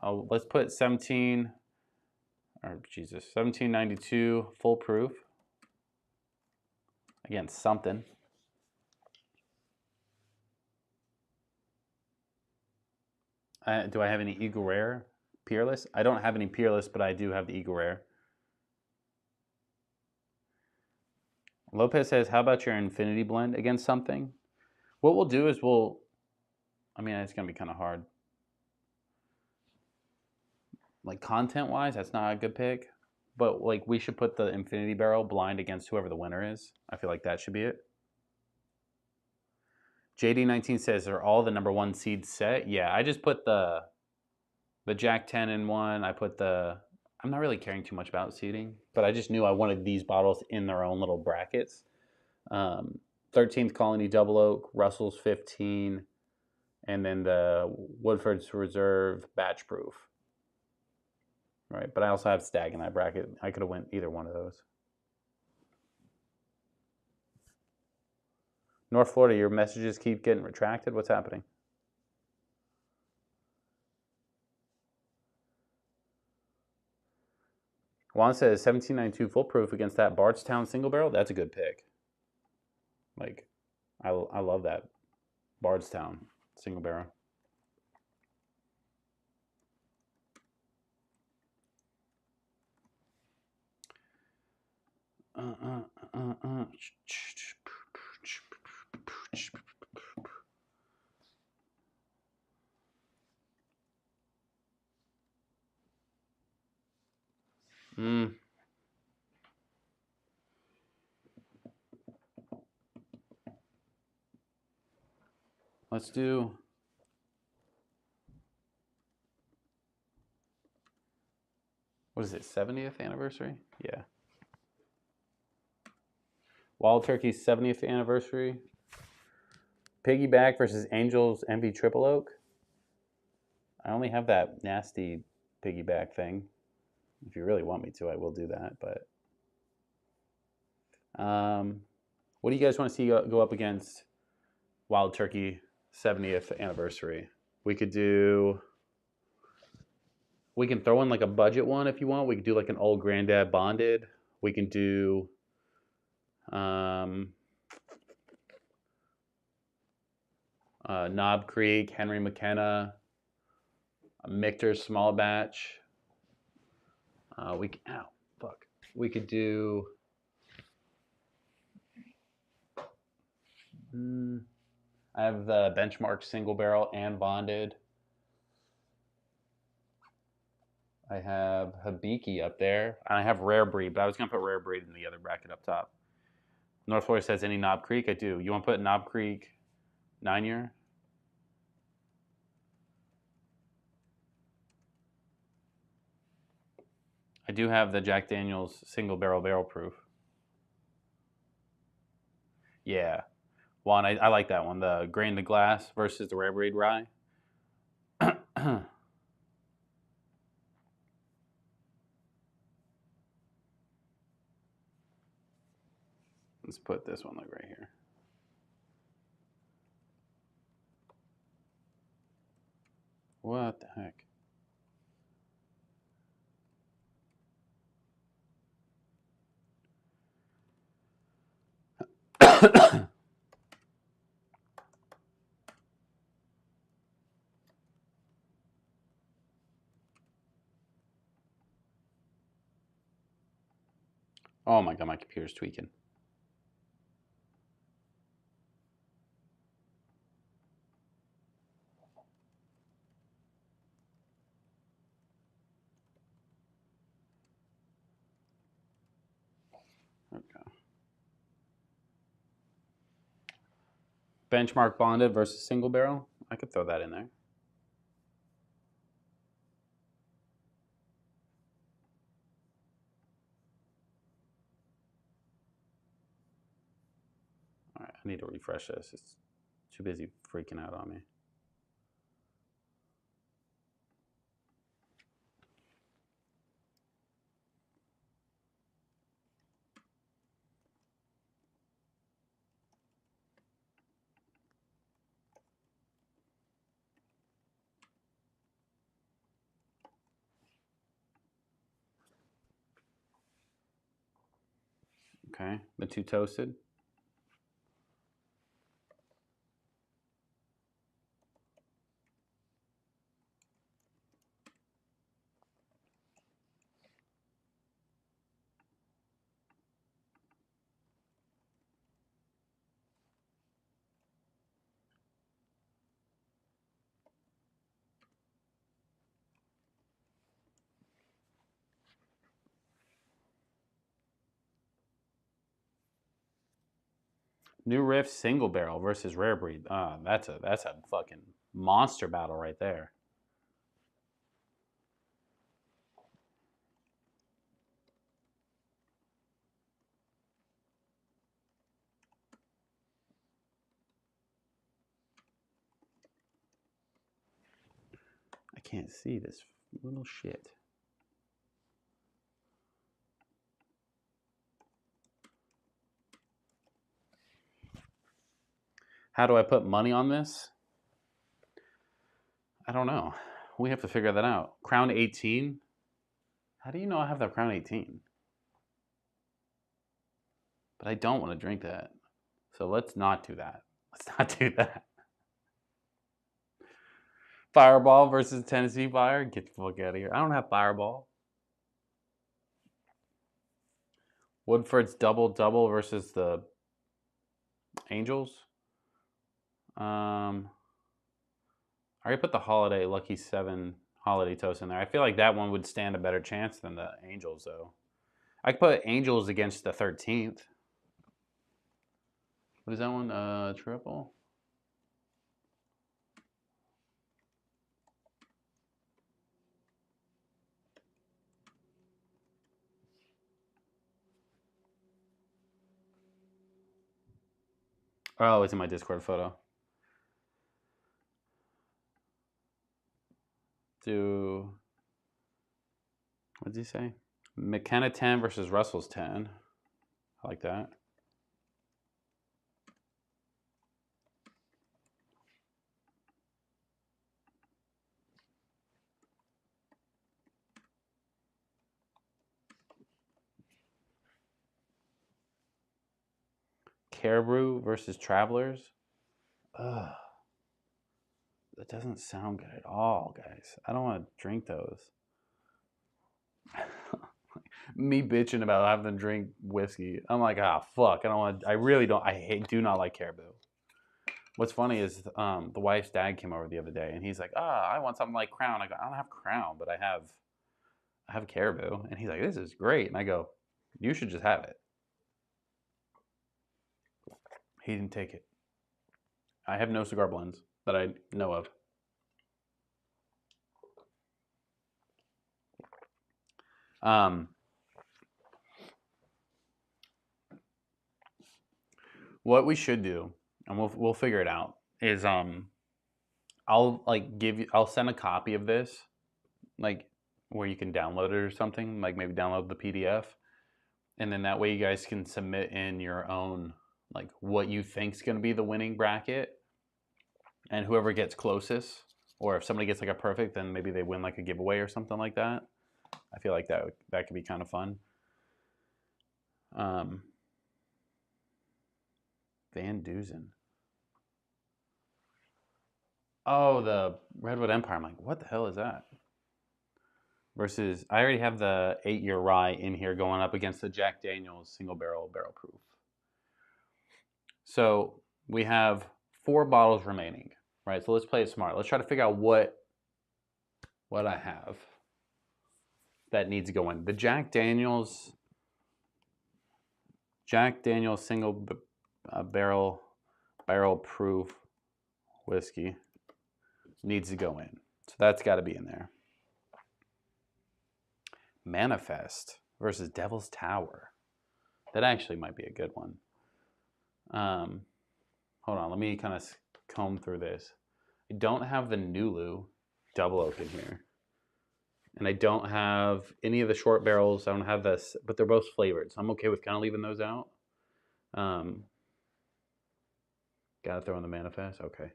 Let's put 1792 Full Proof against something. Do I have any Eagle Rare Peerless? I don't have any Peerless, but I do have the Eagle Rare. Lopez says, how about your Infinity Blend against something? What we'll do is it's going to be kind of hard. Like content-wise, that's not a good pick. But like we should put the Infinity Barrel blind against whoever the winner is. I feel like that should be it. JD19 says, are all the #1 seeds set? Yeah, I just put the Jack 10 in one. I I'm not really caring too much about seating, but I just knew I wanted these bottles in their own little brackets. 13th Colony Double Oak, Russell's 15, and then the Woodford's Reserve Batch Proof. Right, but I also have Stag in that bracket. I could have went either one of those. North Florida, your messages keep getting retracted. What's happening? Juan says 1792 full proof against that Bardstown single barrel. That's a good pick. Like, I love that Bardstown single barrel. Let's do. What is it? 70th anniversary? Yeah. Wild Turkey's 70th anniversary. Piggyback versus Angels Envy Triple Oak. I only have that nasty piggyback thing. If you really want me to, I will do that. But what do you guys want to see go up against Wild Turkey 70th anniversary? We could do. We can throw in like a budget one if you want. We could do like an Old Granddad Bonded. We can do. Knob Creek, Henry McKenna, Michter's Small Batch. We could do. I have the Benchmark Single Barrel and Bonded. I have Hibiki up there. And I have Rare Breed, but I was going to put Rare Breed in the other bracket up top. North Florida says any Knob Creek? I do. You want to put Knob Creek 9-year? I do have the Jack Daniel's Single Barrel Proof. Yeah. One, I like that one. The Grain to Glass versus the Rare Breed Rye. Let's put this one like right here. What the heck? Oh my god, my computer's tweaking. Okay. Benchmark Bonded versus Single Barrel. I could throw that in there. All right, I need to refresh this. It's too busy freaking out on me. Okay, the two toasted. New Riff Single Barrel versus Rare Breed. That's a fucking monster battle right there. can't see this little shit. How do I put money on this? I don't know. We have to figure that out. Crown 18? How do you know I have that Crown 18? But I don't want to drink that. So let's not do that. Let's not do that. Fireball versus Tennessee Fire? Get the fuck out of here. I don't have Fireball. Woodford's double versus the Angels. I already put the Holiday Lucky 7 Holiday Toast in there. I feel like that one would stand a better chance than the Angels, though. I could put Angels against the 13th. What is that one? Triple? Oh, it's in my Discord photo. What did he say? McKenna 10 versus Russell's 10. I like that. Caribou versus Travelers. Ugh. That doesn't sound good at all, guys. I don't want to drink those. Me bitching about having to drink whiskey. I'm like, fuck. I don't want. I really don't. Do not like Caribou. What's funny is the wife's dad came over the other day and he's like, I want something like Crown. I go, I don't have Crown, but I have Caribou. And he's like, this is great. And I go, you should just have it. He didn't take it. I have no cigar blends that I know of. What we should do, and we'll figure it out, is I'll send a copy of this, like where you can download it or something, like maybe download the PDF, and then that way you guys can submit in your own, like what you think's going to be the winning bracket, and whoever gets closest, or if somebody gets like a perfect, then maybe they win like a giveaway or something like that. I feel like that could be kind of fun. Van Dusen. Oh, the Redwood Empire. I'm like, what the hell is that? Versus, I already have the 8-year rye in here going up against the Jack Daniel's single barrel proof. So we have 4 bottles remaining, right? So let's play it smart. Let's try to figure out what I have that needs to go in. The Jack Daniel's single barrel proof whiskey needs to go in. So that's got to be in there. Manifest versus Devil's Tower. That actually might be a good one. Hold on, let me kind of comb through this. I don't have the Nulu double oak in here. And I don't have any of the short barrels. I don't have this, but they're both flavored. So I'm okay with kind of leaving those out. Gotta throw in the Manifest. Okay.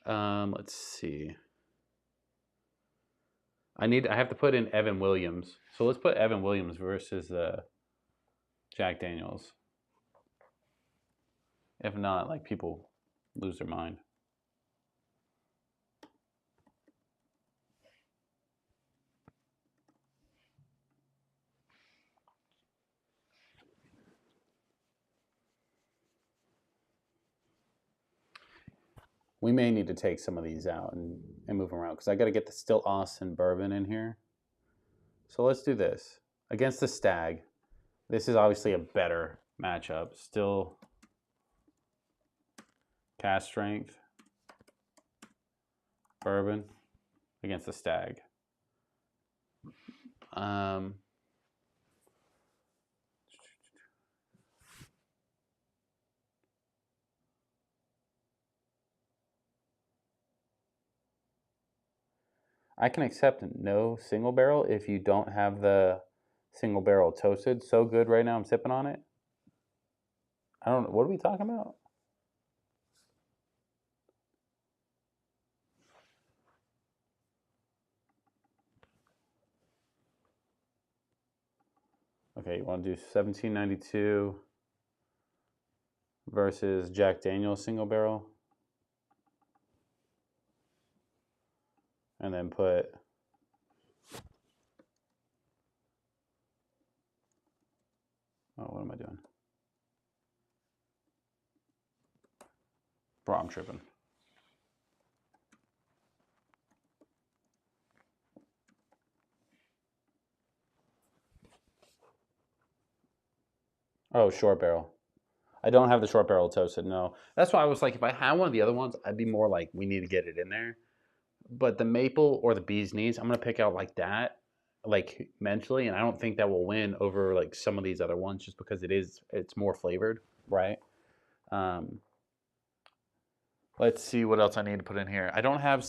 Let's see. I have to put in Evan Williams. So let's put Evan Williams versus Jack Daniels. If not, like, people lose their mind. We may need to take some of these out and move them around because I got to get the Still Austin Bourbon in here. So let's do this. Against the Stag, this is obviously a better matchup. Still Cask Strength Bourbon against the Stag. I can accept no single barrel if you don't have the single barrel toasted. So good right now, I'm sipping on it. I don't know. What are we talking about? Okay, you want to do 1792 versus Jack Daniel's single barrel. And then put what am I doing? Bro, I'm tripping. Oh, short barrel. I don't have the short barrel toasted, no. That's why I was like, if I had one of the other ones, I'd be more like, we need to get it in there. But the maple or the bee's knees, I'm going to pick out like that, like mentally. And I don't think that will win over like some of these other ones just because it's more flavored, right? Let's see what else I need to put in here. I don't have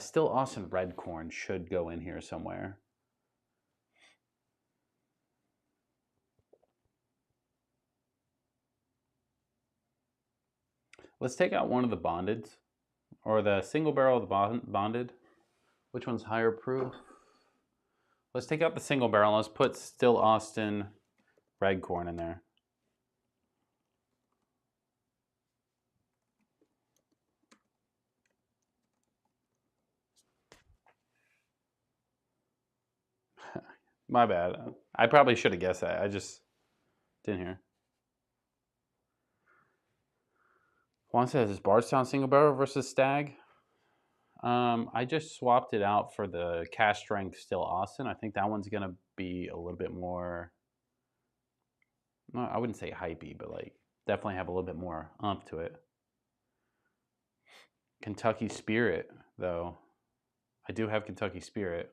still Austin red corn should go in here somewhere. Let's take out one of the bondeds, or the single barrel of the bonded. Which one's higher proof? Let's take out the single barrel and let's put still Austin red corn in there. My bad. I probably should have guessed that. I just didn't hear. Juan says, Bardstown single barrel versus Stag. I just swapped it out for the cask strength still Austin. I think that one's going to be a little bit more, I wouldn't say hypey, but like definitely have a little bit more umph to it. Kentucky Spirit, though. I do have Kentucky Spirit.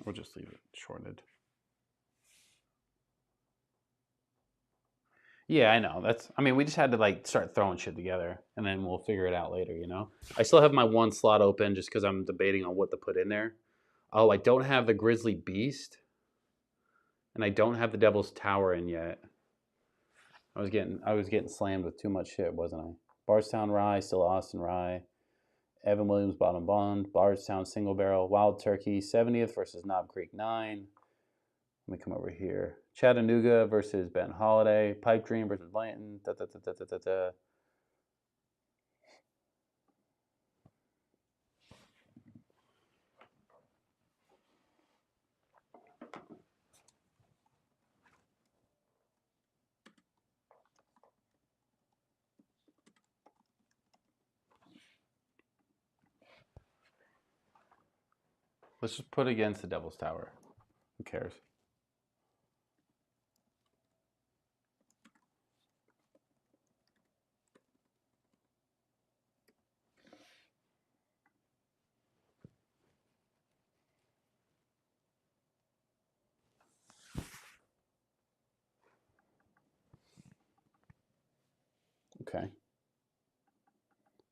We'll just leave it shorted. Yeah, I know. We just had to like start throwing shit together and then we'll figure it out later, you know? I still have my one slot open just because I'm debating on what to put in there. Oh, I don't have the Grizzly Beast. And I don't have the Devil's Tower in yet. I was getting slammed with too much shit, wasn't I? Bardstown Rye, still Austin Rye. Evan Williams Bottom Bond, Bardstown Single Barrel, Wild Turkey, 70th versus Knob Creek 9. Let me come over here. Chattanooga versus Ben Holiday, Pipe Dream versus Blanton. Let's just put against the Devil's Tower. Who cares? Okay.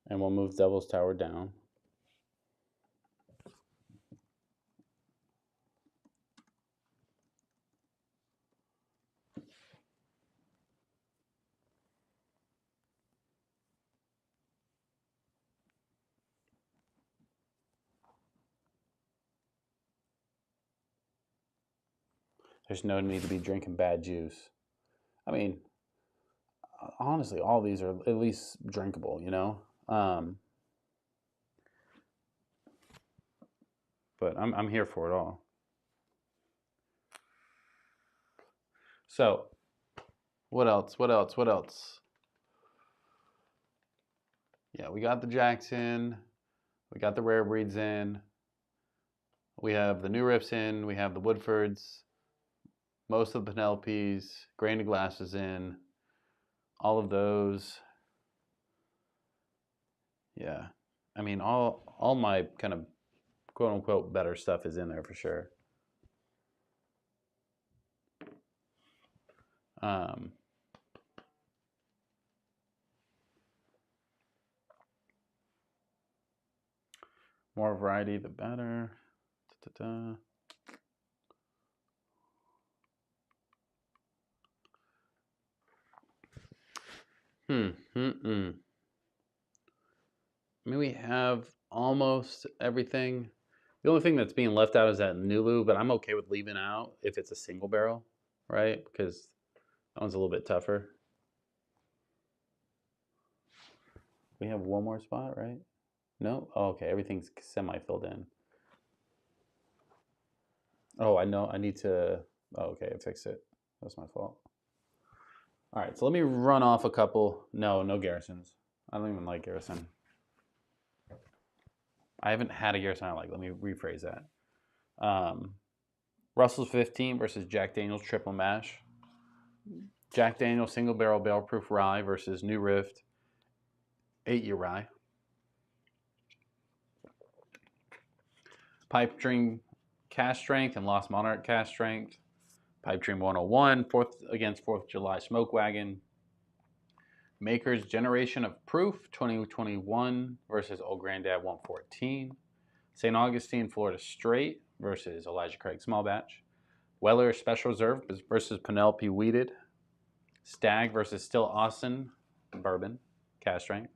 And we'll move Devil's Tower down. There's no need to be drinking bad juice. I mean, honestly, all these are at least drinkable, you know? But I'm here for it all. So, what else? Yeah, we got the Jackson. We got the rare breeds in. We have the new rips in. We have the Woodfords. Most of the Penelopes. Grain to Glass is in. All of those. Yeah. I mean, all my kind of quote unquote better stuff is in there for sure. More variety, the better. Da-da-da. I mean, we have almost everything. The only thing that's being left out is that Nulu, but I'm okay with leaving out if it's a single barrel, right? Because that one's a little bit tougher. We have one more spot, right? No? Oh, okay. Everything's semi-filled in. Oh, I know. I need to... Oh, okay. I fixed it. That's my fault. All right. So let me run off a couple. No Garrisons. I don't even like Garrison. I haven't had a Garrison I like. Let me rephrase that. Russell's 15 versus Jack Daniel's Triple Mash. Jack Daniel's Single Barrel Barrel Proof Rye versus New Rift 8-year Rye. Pipe Dream Cash Strength and Lost Monarch Cash Strength. Pipe Dream 101 against 4th of July Smoke Wagon. Maker's Generation of Proof 2021 versus Old Granddad 114. St. Augustine Florida Straight versus Elijah Craig Small Batch. Weller Special Reserve versus Penelope Weeded. Stag versus Still Austin Bourbon Cash Strength.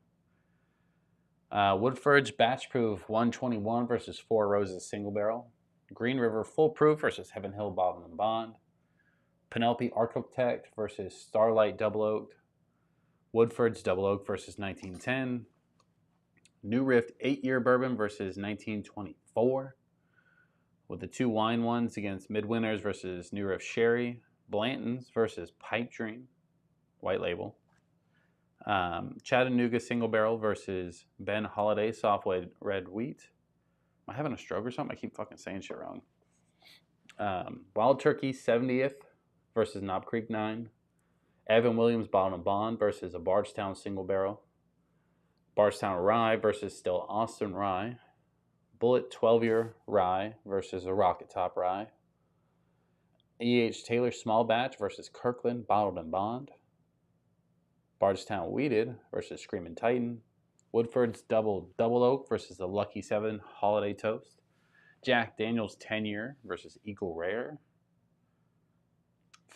Woodford's Batch Proof 121 versus Four Roses Single Barrel. Green River Full Proof versus Heaven Hill Bottom and Bond. Penelope Architect versus Starlight Double Oak. Woodford's Double Oak versus 1910. New Rift 8-year Bourbon versus 1924. With the two wine ones against Midwinters versus New Rift Sherry. Blanton's versus Pipe Dream White Label. Chattanooga Single Barrel versus Ben Holiday Soft Red Wheat. Am I having a stroke or something? I keep fucking saying shit wrong. Wild Turkey 70th versus Knob Creek 9. Evan Williams Bottom and Bond versus a Bardstown Single Barrel. Bardstown Rye versus Still Austin Rye. Bullet 12-year Rye versus a Rocket Top Rye. E.H. Taylor Small Batch versus Kirkland Bottled and Bond. Bardstown Weeded versus Screaming Titan. Woodford's Double Oak versus the Lucky 7 Holiday Toast. Jack Daniel's 10-year versus Eagle Rare.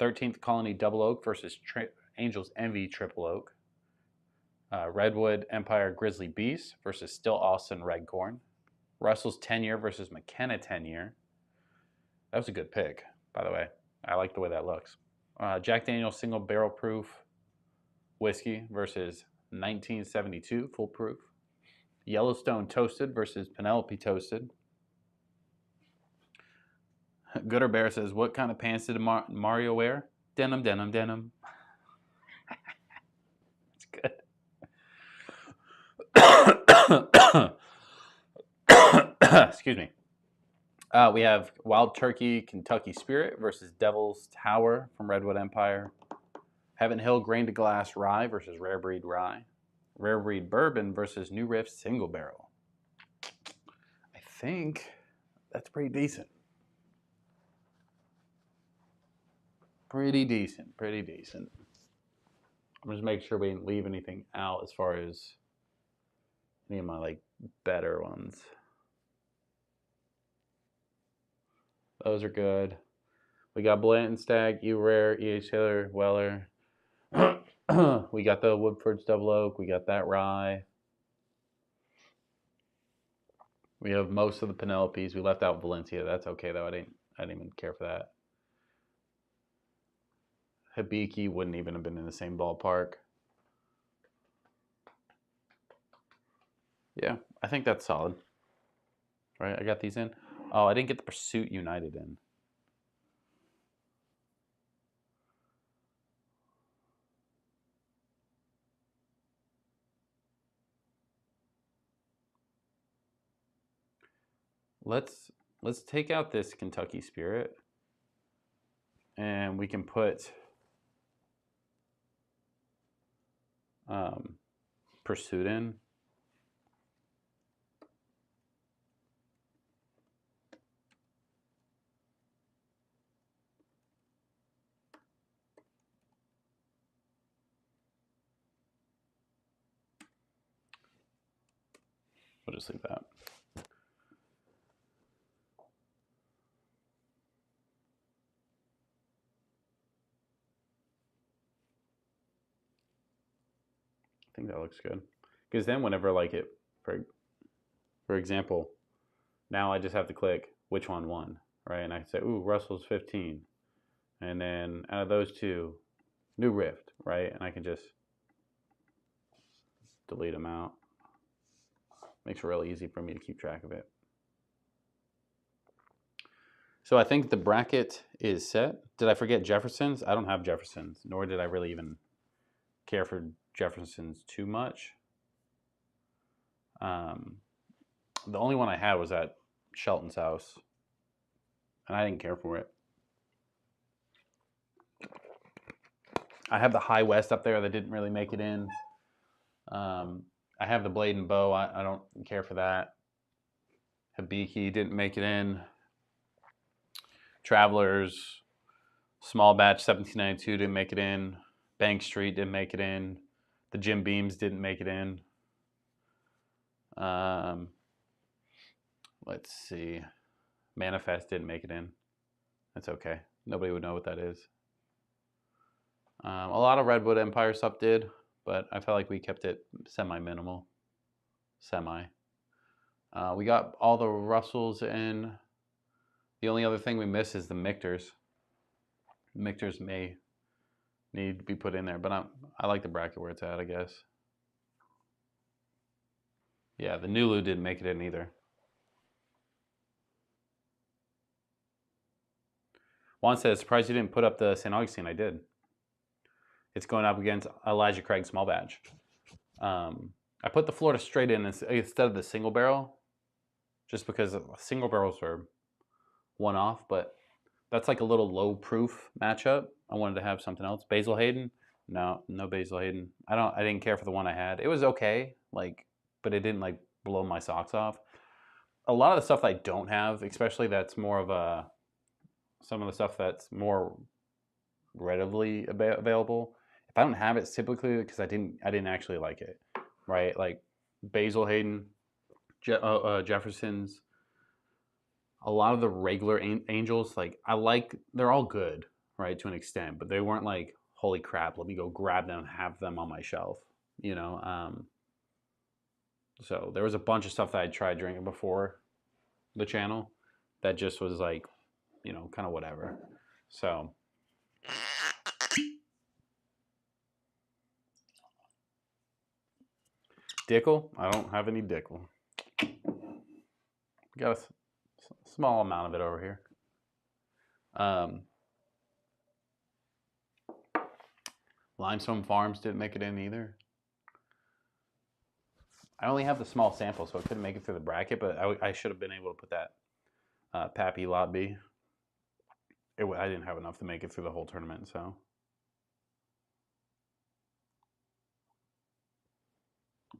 13th Colony Double Oak versus Angel's Envy Triple Oak. Redwood Empire Grizzly Beast versus Still Austin Redcorn. Russell's 10-year versus McKenna 10-year. That was a good pick, by the way. I like the way that looks. Jack Daniel's Single Barrel Proof Whiskey versus 1972 Full Proof. Yellowstone Toasted versus Penelope Toasted. Gooder Bear says, what kind of pants did Mario wear? Denim, denim, denim. It's good. Excuse me. We have Wild Turkey Kentucky Spirit versus Devil's Tower from Redwood Empire. Heaven Hill Grain to Glass Rye versus Rare Breed Rye. Rare Breed Bourbon versus New Rift Single Barrel. I think that's pretty decent. Pretty decent. I'm just making sure we didn't leave anything out as far as any of my better ones. Those are good. We got Blanton Stag, E-Rare, E.H. Taylor, Weller. We got the Woodford's Double Oak. We got that Rye. We have most of the Penelopes. We left out Valencia. That's okay though. I didn't even care for that. Hibiki wouldn't even have been in the same ballpark. Yeah, I think that's solid. Right, I got these in. Oh, I didn't get the Pursuit United in. Let's take out this Kentucky Spirit, and we can put Pursuit in. we'll just leave that. I think that looks good. Because then whenever like it, for example, now I just have to click which one won, right? And I can say, ooh, Russell's 15. And then out of those two, new Rift, right? And I can just delete them out. Makes it real easy for me to keep track of it. So I think the bracket is set. Did I forget Jefferson's? I don't have Jefferson's, nor did I really even care for Jefferson's too much. The only one I had was at Shelton's house, and I didn't care for it. I have the High West up there that didn't really make it in. I have the Blade and Bow. I don't care for that. Hibiki didn't make it in. Travelers, Small Batch 1792 didn't make it in. Bank Street didn't make it in. The Jim Beams didn't make it in. Let's see. Manifest didn't make it in. That's okay. Nobody would know what that is. A lot of Redwood Empire stuff did, but I felt like we kept it semi-minimal. We got all the Russells in. The only other thing we miss is the Mictors. Mictors may need to be put in there, but I like the bracket where it's at, I guess. Yeah, the Nulu didn't make it in either. Juan says, surprised you didn't put up the St. Augustine. I did. It's going up against Elijah Craig Small Batch. I put the Florida straight in instead of the single barrel, just because single barrels are one off, but that's like a little low proof matchup. I wanted to have something else. Basil Hayden? No Basil Hayden. I didn't care for the one I had. It was okay, like, but it didn't like blow my socks off. A lot of the stuff that I don't have, especially that's more of some of the stuff that's more readily available. If I don't have it, it's typically because I didn't actually like it, right? Like Basil Hayden, Jefferson's, a lot of the regular Angels, like they're all good, right, to an extent, but they weren't like, holy crap, let me go grab them and have them on my shelf, you know? So there was a bunch of stuff that I tried drinking before the channel that just was like, you know, kind of whatever. So Dickel, I don't have any Dickel. Got a small amount of it over here. Limestone Farms didn't make it in either. I only have the small sample, so I couldn't make it through the bracket, but I should have been able to put that Pappy Lot B. I didn't have enough to make it through the whole tournament, so.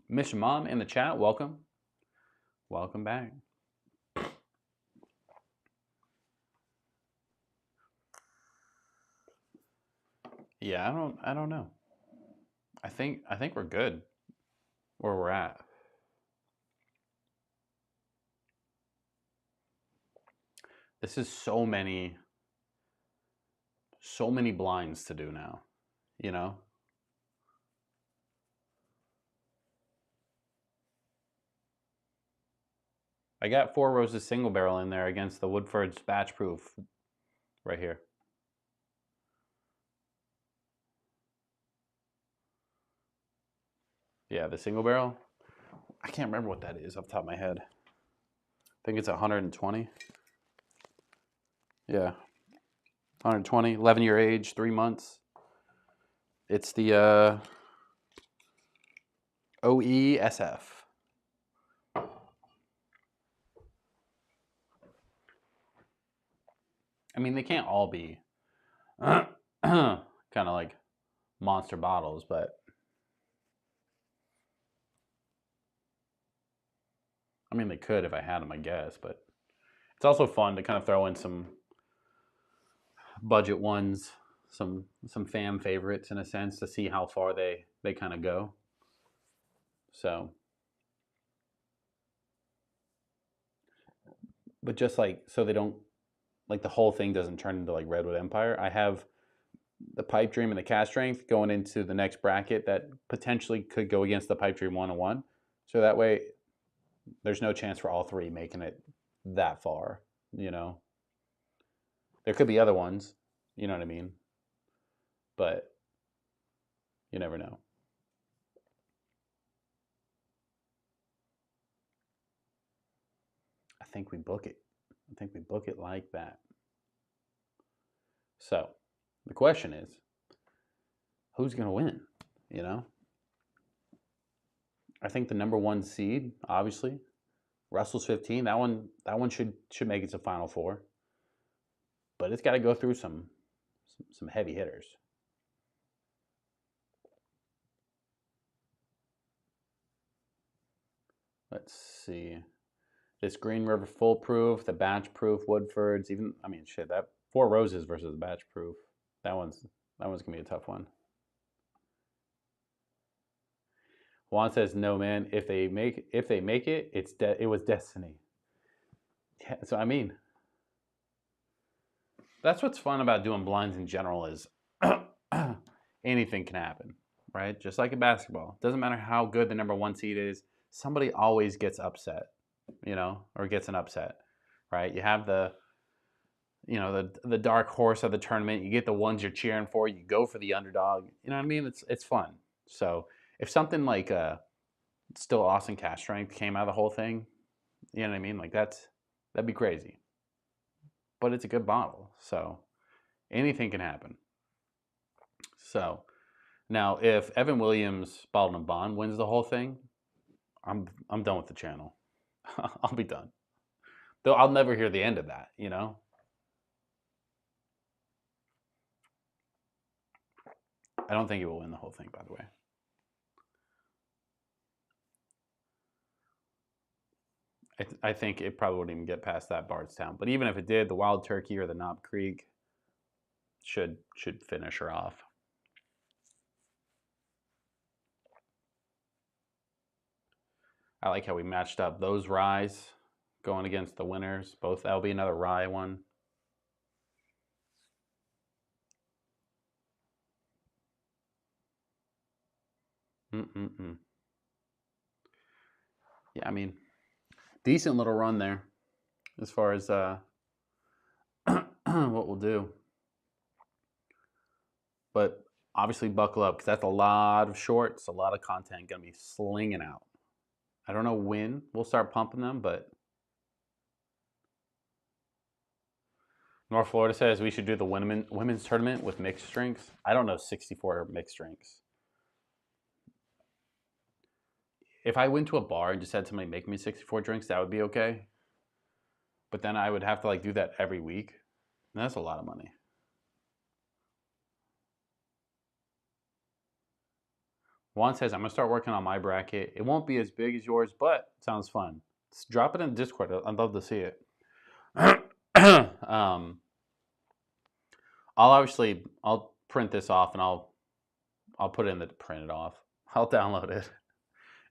Miss Mom in the chat, welcome. Welcome back. Yeah, I don't know. I think we're good where we're at. This is so many blinds to do now, you know? I got 4 Roses single barrel in there against the Woodford's batch proof right here. Yeah, the single barrel. I can't remember what that is off the top of my head. I think it's 120. Yeah. 120, 11-year age, 3 months. It's the OESF. I mean, they can't all be kind of like monster bottles, but I mean, they could if I had them, I guess, but it's also fun to kind of throw in some budget ones, some fan favorites in a sense, to see how far they kind of go. So but just like so they don't like the whole thing doesn't turn into like Redwood Empire. I have the Pipe Dream and the Cast Strength going into the next bracket that potentially could go against the Pipe Dream 101. So that way, there's no chance for all three making it that far. You know, there could be other ones. You know what I mean? But you never know. I think we book it. I think we book it like that. So the question is, who's going to win? You know, I think the number one seed, obviously, Russell's 15. That one should make it to Final Four, but it's got to go through some heavy hitters. Let's see. This Green River Full Proof, the Batch Proof, Woodford's, even I mean shit, that Four Roses versus the Batch Proof. That one's gonna be a tough one. Juan says, "No, man. If they make it, it was destiny." Yeah, so I mean, that's what's fun about doing blinds in general is anything can happen, right? Just like in basketball, doesn't matter how good the number one seed is. Somebody always gets upset, you know, or gets an upset, right? You have the dark horse of the tournament. You get the ones you're cheering for. You go for the underdog. You know what I mean? It's fun. So if something like Still Austin Cast Strength came out of the whole thing, you know what I mean? Like that'd be crazy. But it's a good bottle, so anything can happen. So now, if Evan Williams Bottled and Bond wins the whole thing, I'm done with the channel. I'll be done. Though I'll never hear the end of that, you know. I don't think he will win the whole thing, by the way. I think it probably wouldn't even get past that Bardstown. But even if it did, the Wild Turkey or the Knob Creek should finish her off. I like how we matched up those ryes going against the winners. Both that'll be another rye one. Yeah, I mean, decent little run there as far as what we'll do. But obviously buckle up because that's a lot of shorts, a lot of content going to be slinging out. I don't know when we'll start pumping them, but North Florida says we should do the women's tournament with mixed drinks. I don't know 64 mixed drinks. If I went to a bar and just had somebody make me 64 drinks, that would be okay. But then I would have to like do that every week. And that's a lot of money. Juan says, I'm going to start working on my bracket. It won't be as big as yours, but it sounds fun. Just drop it in Discord. I'd love to see it. I'll print this off and I'll put it in print it off. I'll download it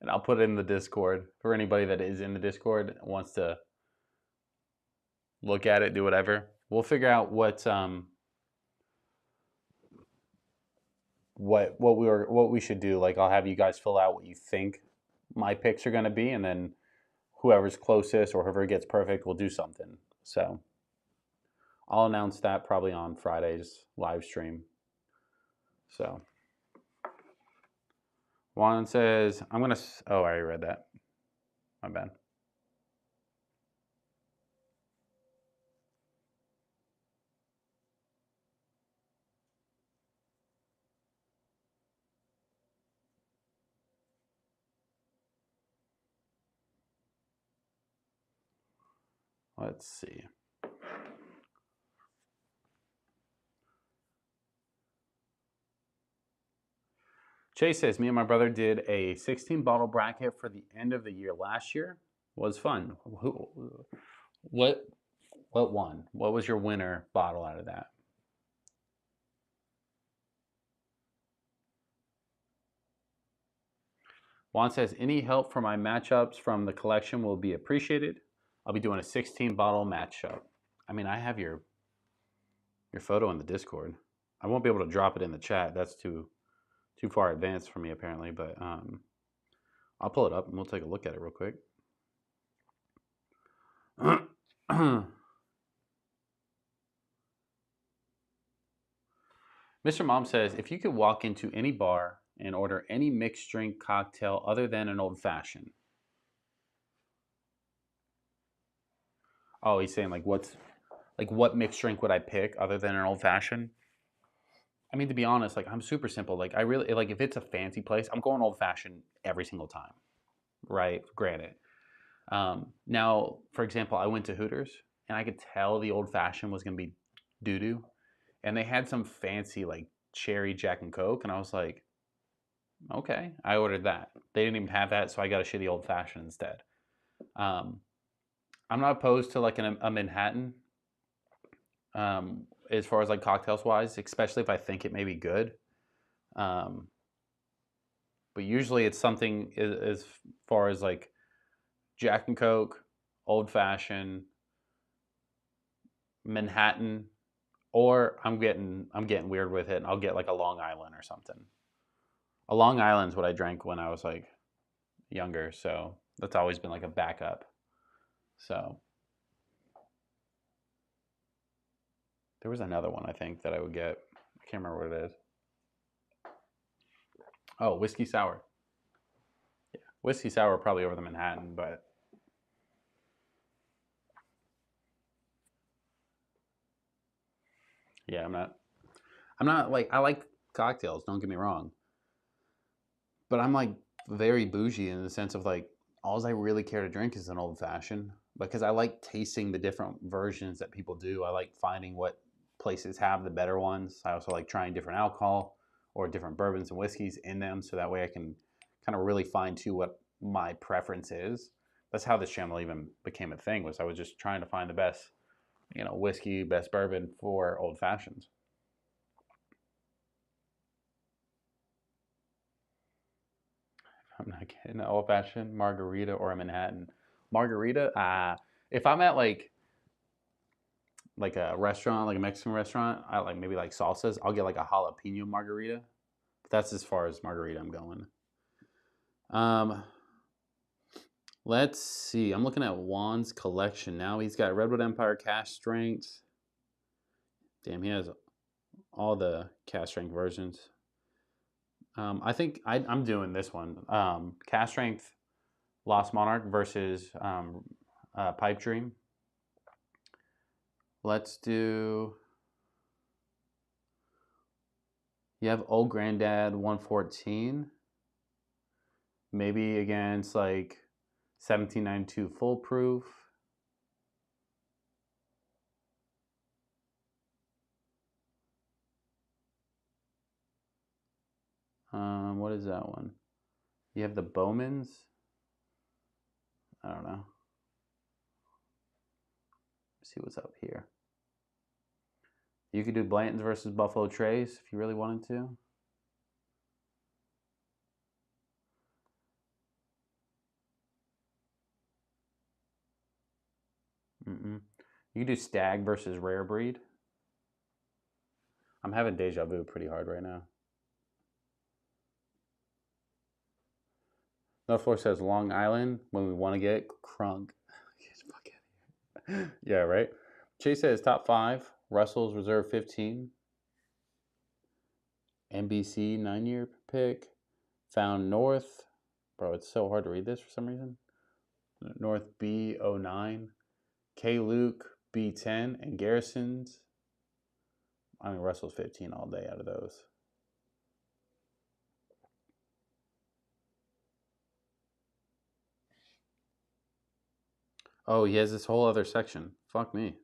and I'll put it in the Discord for anybody that is in the Discord and wants to look at it, do whatever. We'll figure out what we should do. Like I'll have you guys fill out what you think my picks are going to be, and then whoever's closest or whoever gets perfect will do something. So I'll announce that probably on Friday's live stream. So Juan says, I already read that. My bad. Let's see. Chase says, me and my brother did a 16 bottle bracket for the end of the year last year. Was fun. What won? What was your winner bottle out of that? Juan says, any help for my matchups from the collection will be appreciated. I'll be doing a 16 bottle matchup. I mean, I have your photo in the Discord. I won't be able to drop it in the chat. That's too far advanced for me apparently, but I'll pull it up and we'll take a look at it real quick. Mr. Mom says, if you could walk into any bar and order any mixed drink cocktail other than an old fashioned. Oh, he's saying like what mixed drink would I pick other than an old fashioned? I mean, to be honest, like I'm super simple. Like I really like if it's a fancy place, I'm going old fashioned every single time, right? Granted. Now, for example, I went to Hooters and I could tell the old fashioned was gonna be doo doo, and they had some fancy like cherry Jack and Coke, and I was like, okay, I ordered that. They didn't even have that, so I got a shitty old fashioned instead. I'm not opposed to like a Manhattan, as far as like cocktails wise, especially if I think it may be good. But usually it's something as far as like Jack and Coke, old fashioned, Manhattan, or I'm getting weird with it and I'll get like a Long Island or something. A Long Island's what I drank when I was like younger, so that's always been like a backup. So there was another one I think that I would get. I can't remember what it is. Oh, whiskey sour. Yeah, whiskey sour probably over the Manhattan, but yeah, I'm not like I like cocktails. Don't get me wrong, but I'm like very bougie in the sense of like all I really care to drink is an old fashioned because I like tasting the different versions that people do. I like finding what places have the better ones. I also like trying different alcohol or different bourbons and whiskeys in them so that way I can kind of really fine tune what my preference is. That's how this channel even became a thing, was I was just trying to find the best, whiskey, best bourbon for old fashions. I'm not getting an old fashioned margarita or a Manhattan. Margarita, if I'm at like a restaurant, like a Mexican restaurant, I like maybe like salsas, I'll get like a jalapeno margarita. But that's as far as margarita I'm going. Let's see. I'm looking at Juan's collection now. He's got Redwood Empire cask strength. Damn, he has all the cask strength versions. I think I'm doing this one. Cask strength Lost Monarch versus Pipe Dream. Let's do. You have Old Granddad 114. Maybe against like 1792 Full Proof. What is that one? You have the Bowmans. I don't know. Let's see what's up here. You could do Blanton's versus Buffalo Trace if you really wanted to. You could do Stag versus Rare Breed. I'm having deja vu pretty hard right now. North Floor says Long Island when we want to get crunk. Yeah, right? Chase says top 5. Russell's Reserve 15. NBC 9-year pick. Found North. Bro, it's so hard to read this for some reason. North B09. K Luke B10. And Garrison's. I mean, Russell's 15 all day out of those. Oh, he has this whole other section. Fuck me.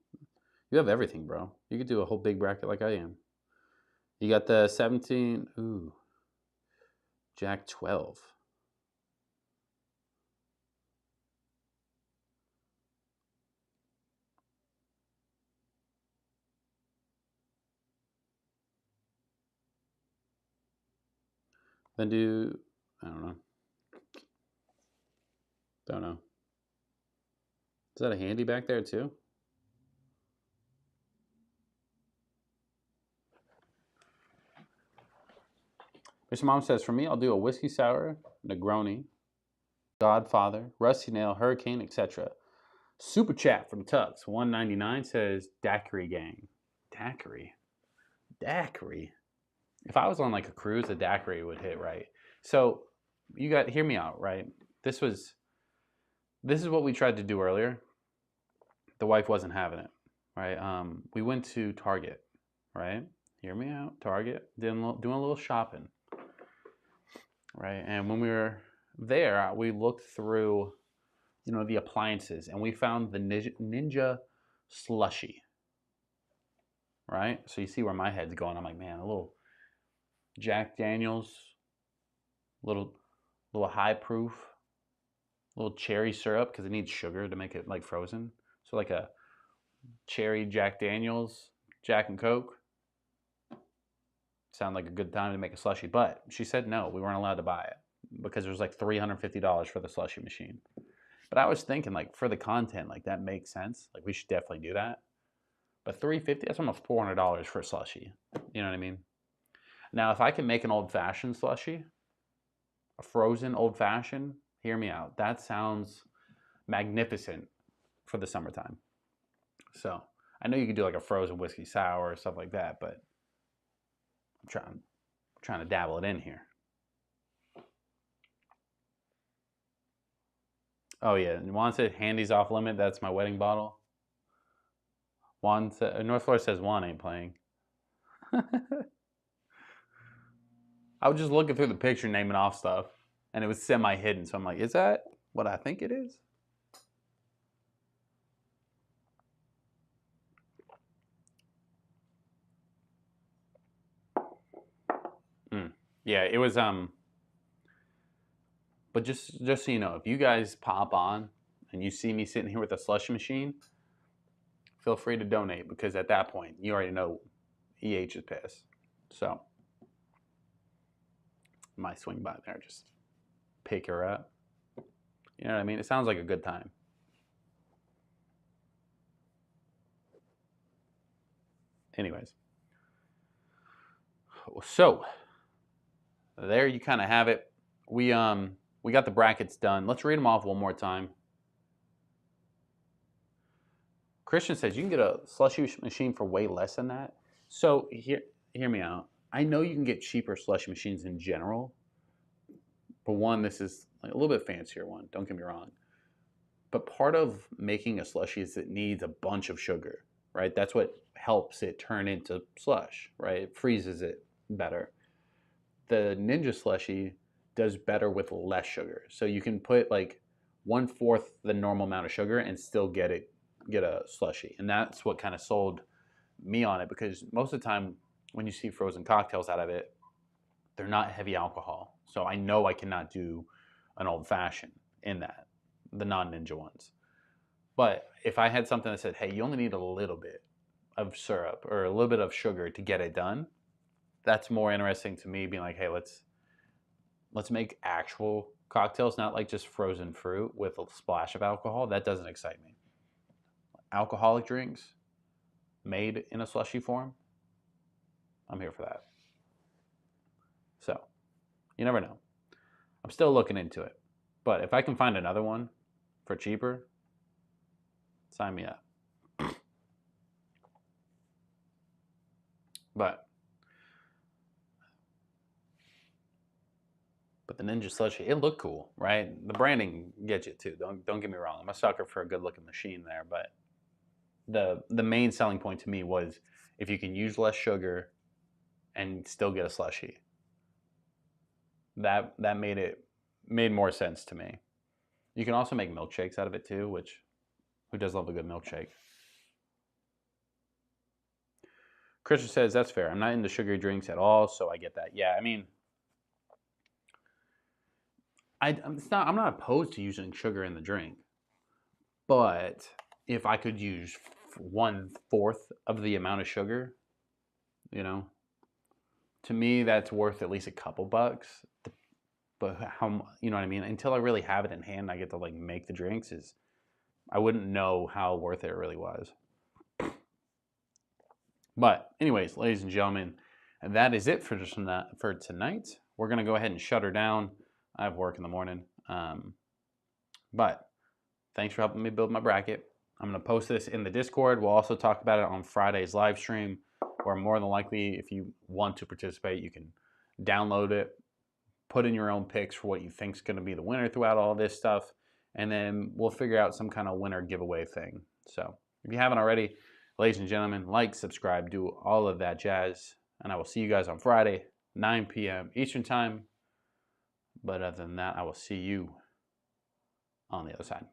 You have everything, bro. You could do a whole big bracket like I am. You got the 17. Ooh. Jack 12. Then do, I don't know. Don't know. Is that a handy back there too? Mr. Mom says, for me, I'll do a whiskey sour, Negroni, Godfather, Rusty Nail, Hurricane, etc. Super chat from Tux, 199 says, Daiquiri Gang. Daiquiri? Daiquiri? If I was on like a cruise, a daiquiri would hit right. So you got, hear me out, right? This is what we tried to do earlier. The wife wasn't having it, right? We went to Target, right? Hear me out, Target, doing a little shopping, right? And when we were there, we looked through, you know, the appliances, and we found the Ninja Slushy, right? So you see where my head's going. I'm like, man, a little Jack Daniels, little high proof, little cherry syrup, because it needs sugar to make it like frozen. So like a cherry Jack Daniels, Jack and Coke. Sound like a good time to make a slushy, but she said no, we weren't allowed to buy it because it was like $350 for the slushy machine. But I was thinking, like, for the content, like, that makes sense. Like, we should definitely do that. But $350, that's almost $400 for a slushy. You know what I mean? Now, if I can make an old-fashioned slushy, a frozen old-fashioned, hear me out. That sounds magnificent for the summertime. So, I know you could do, like, a frozen whiskey sour or stuff like that, but I'm trying to dabble it in here. Oh yeah, and Juan said Handy's off limit. That's my wedding bottle. Juan said, North Florida says Juan ain't playing. I was just looking through the picture, naming off stuff, and it was semi-hidden. So I'm like, is that what I think it is? Yeah, it was But just so you know, if you guys pop on and you see me sitting here with a slush machine, feel free to donate, because at that point, you already know EH is pissed. So, might swing by there, just pick her up. You know what I mean? It sounds like a good time. Anyways. So, there you kind of have it. We got the brackets done. Let's read them off one more time. Christian says you can get a slushy machine for way less than that. So hear me out. I know you can get cheaper slushy machines in general. For one, this is like a little bit fancier one. Don't get me wrong. But part of making a slushy is it needs a bunch of sugar, right? That's what helps it turn into slush, right? It freezes it better. The Ninja Slushy does better with less sugar. So you can put like 1/4 the normal amount of sugar and still get a slushy. And that's what kind of sold me on it, because most of the time when you see frozen cocktails out of it, they're not heavy alcohol. So I know I cannot do an old fashioned in that, the non-Ninja ones. But if I had something that said, hey, you only need a little bit of syrup or a little bit of sugar to get it done, that's more interesting to me, being like, hey, let's make actual cocktails, not like just frozen fruit with a splash of alcohol. That doesn't excite me. Alcoholic drinks made in a slushy form, I'm here for that. So, you never know. I'm still looking into it. But if I can find another one for cheaper, sign me up. But the Ninja Slushy, it looked cool, right? The branding gets you too. Don't get me wrong. I'm a sucker for a good looking machine there, but the main selling point to me was if you can use less sugar and still get a slushy. That made more sense to me. You can also make milkshakes out of it too, which who does love a good milkshake? Christian says that's fair. I'm not into sugary drinks at all, so I get that. Yeah, I mean, I'm not opposed to using sugar in the drink, but if I could use 1/4 of the amount of sugar, you know, to me that's worth at least a couple bucks. But how, you know what I mean? Until I really have it in hand, I get to like make the drinks. Is I wouldn't know how worth it really was. But anyways, ladies and gentlemen, that is it for tonight. We're going to go ahead and shut her down. I have work in the morning. But thanks for helping me build my bracket. I'm going to post this in the Discord. We'll also talk about it on Friday's live stream, or more than likely, if you want to participate, you can download it, put in your own picks for what you think is going to be the winner throughout all this stuff, and then we'll figure out some kind of winner giveaway thing. So if you haven't already, ladies and gentlemen, like, subscribe, do all of that jazz, and I will see you guys on Friday, 9 p.m. Eastern Time. But other than that, I will see you on the other side.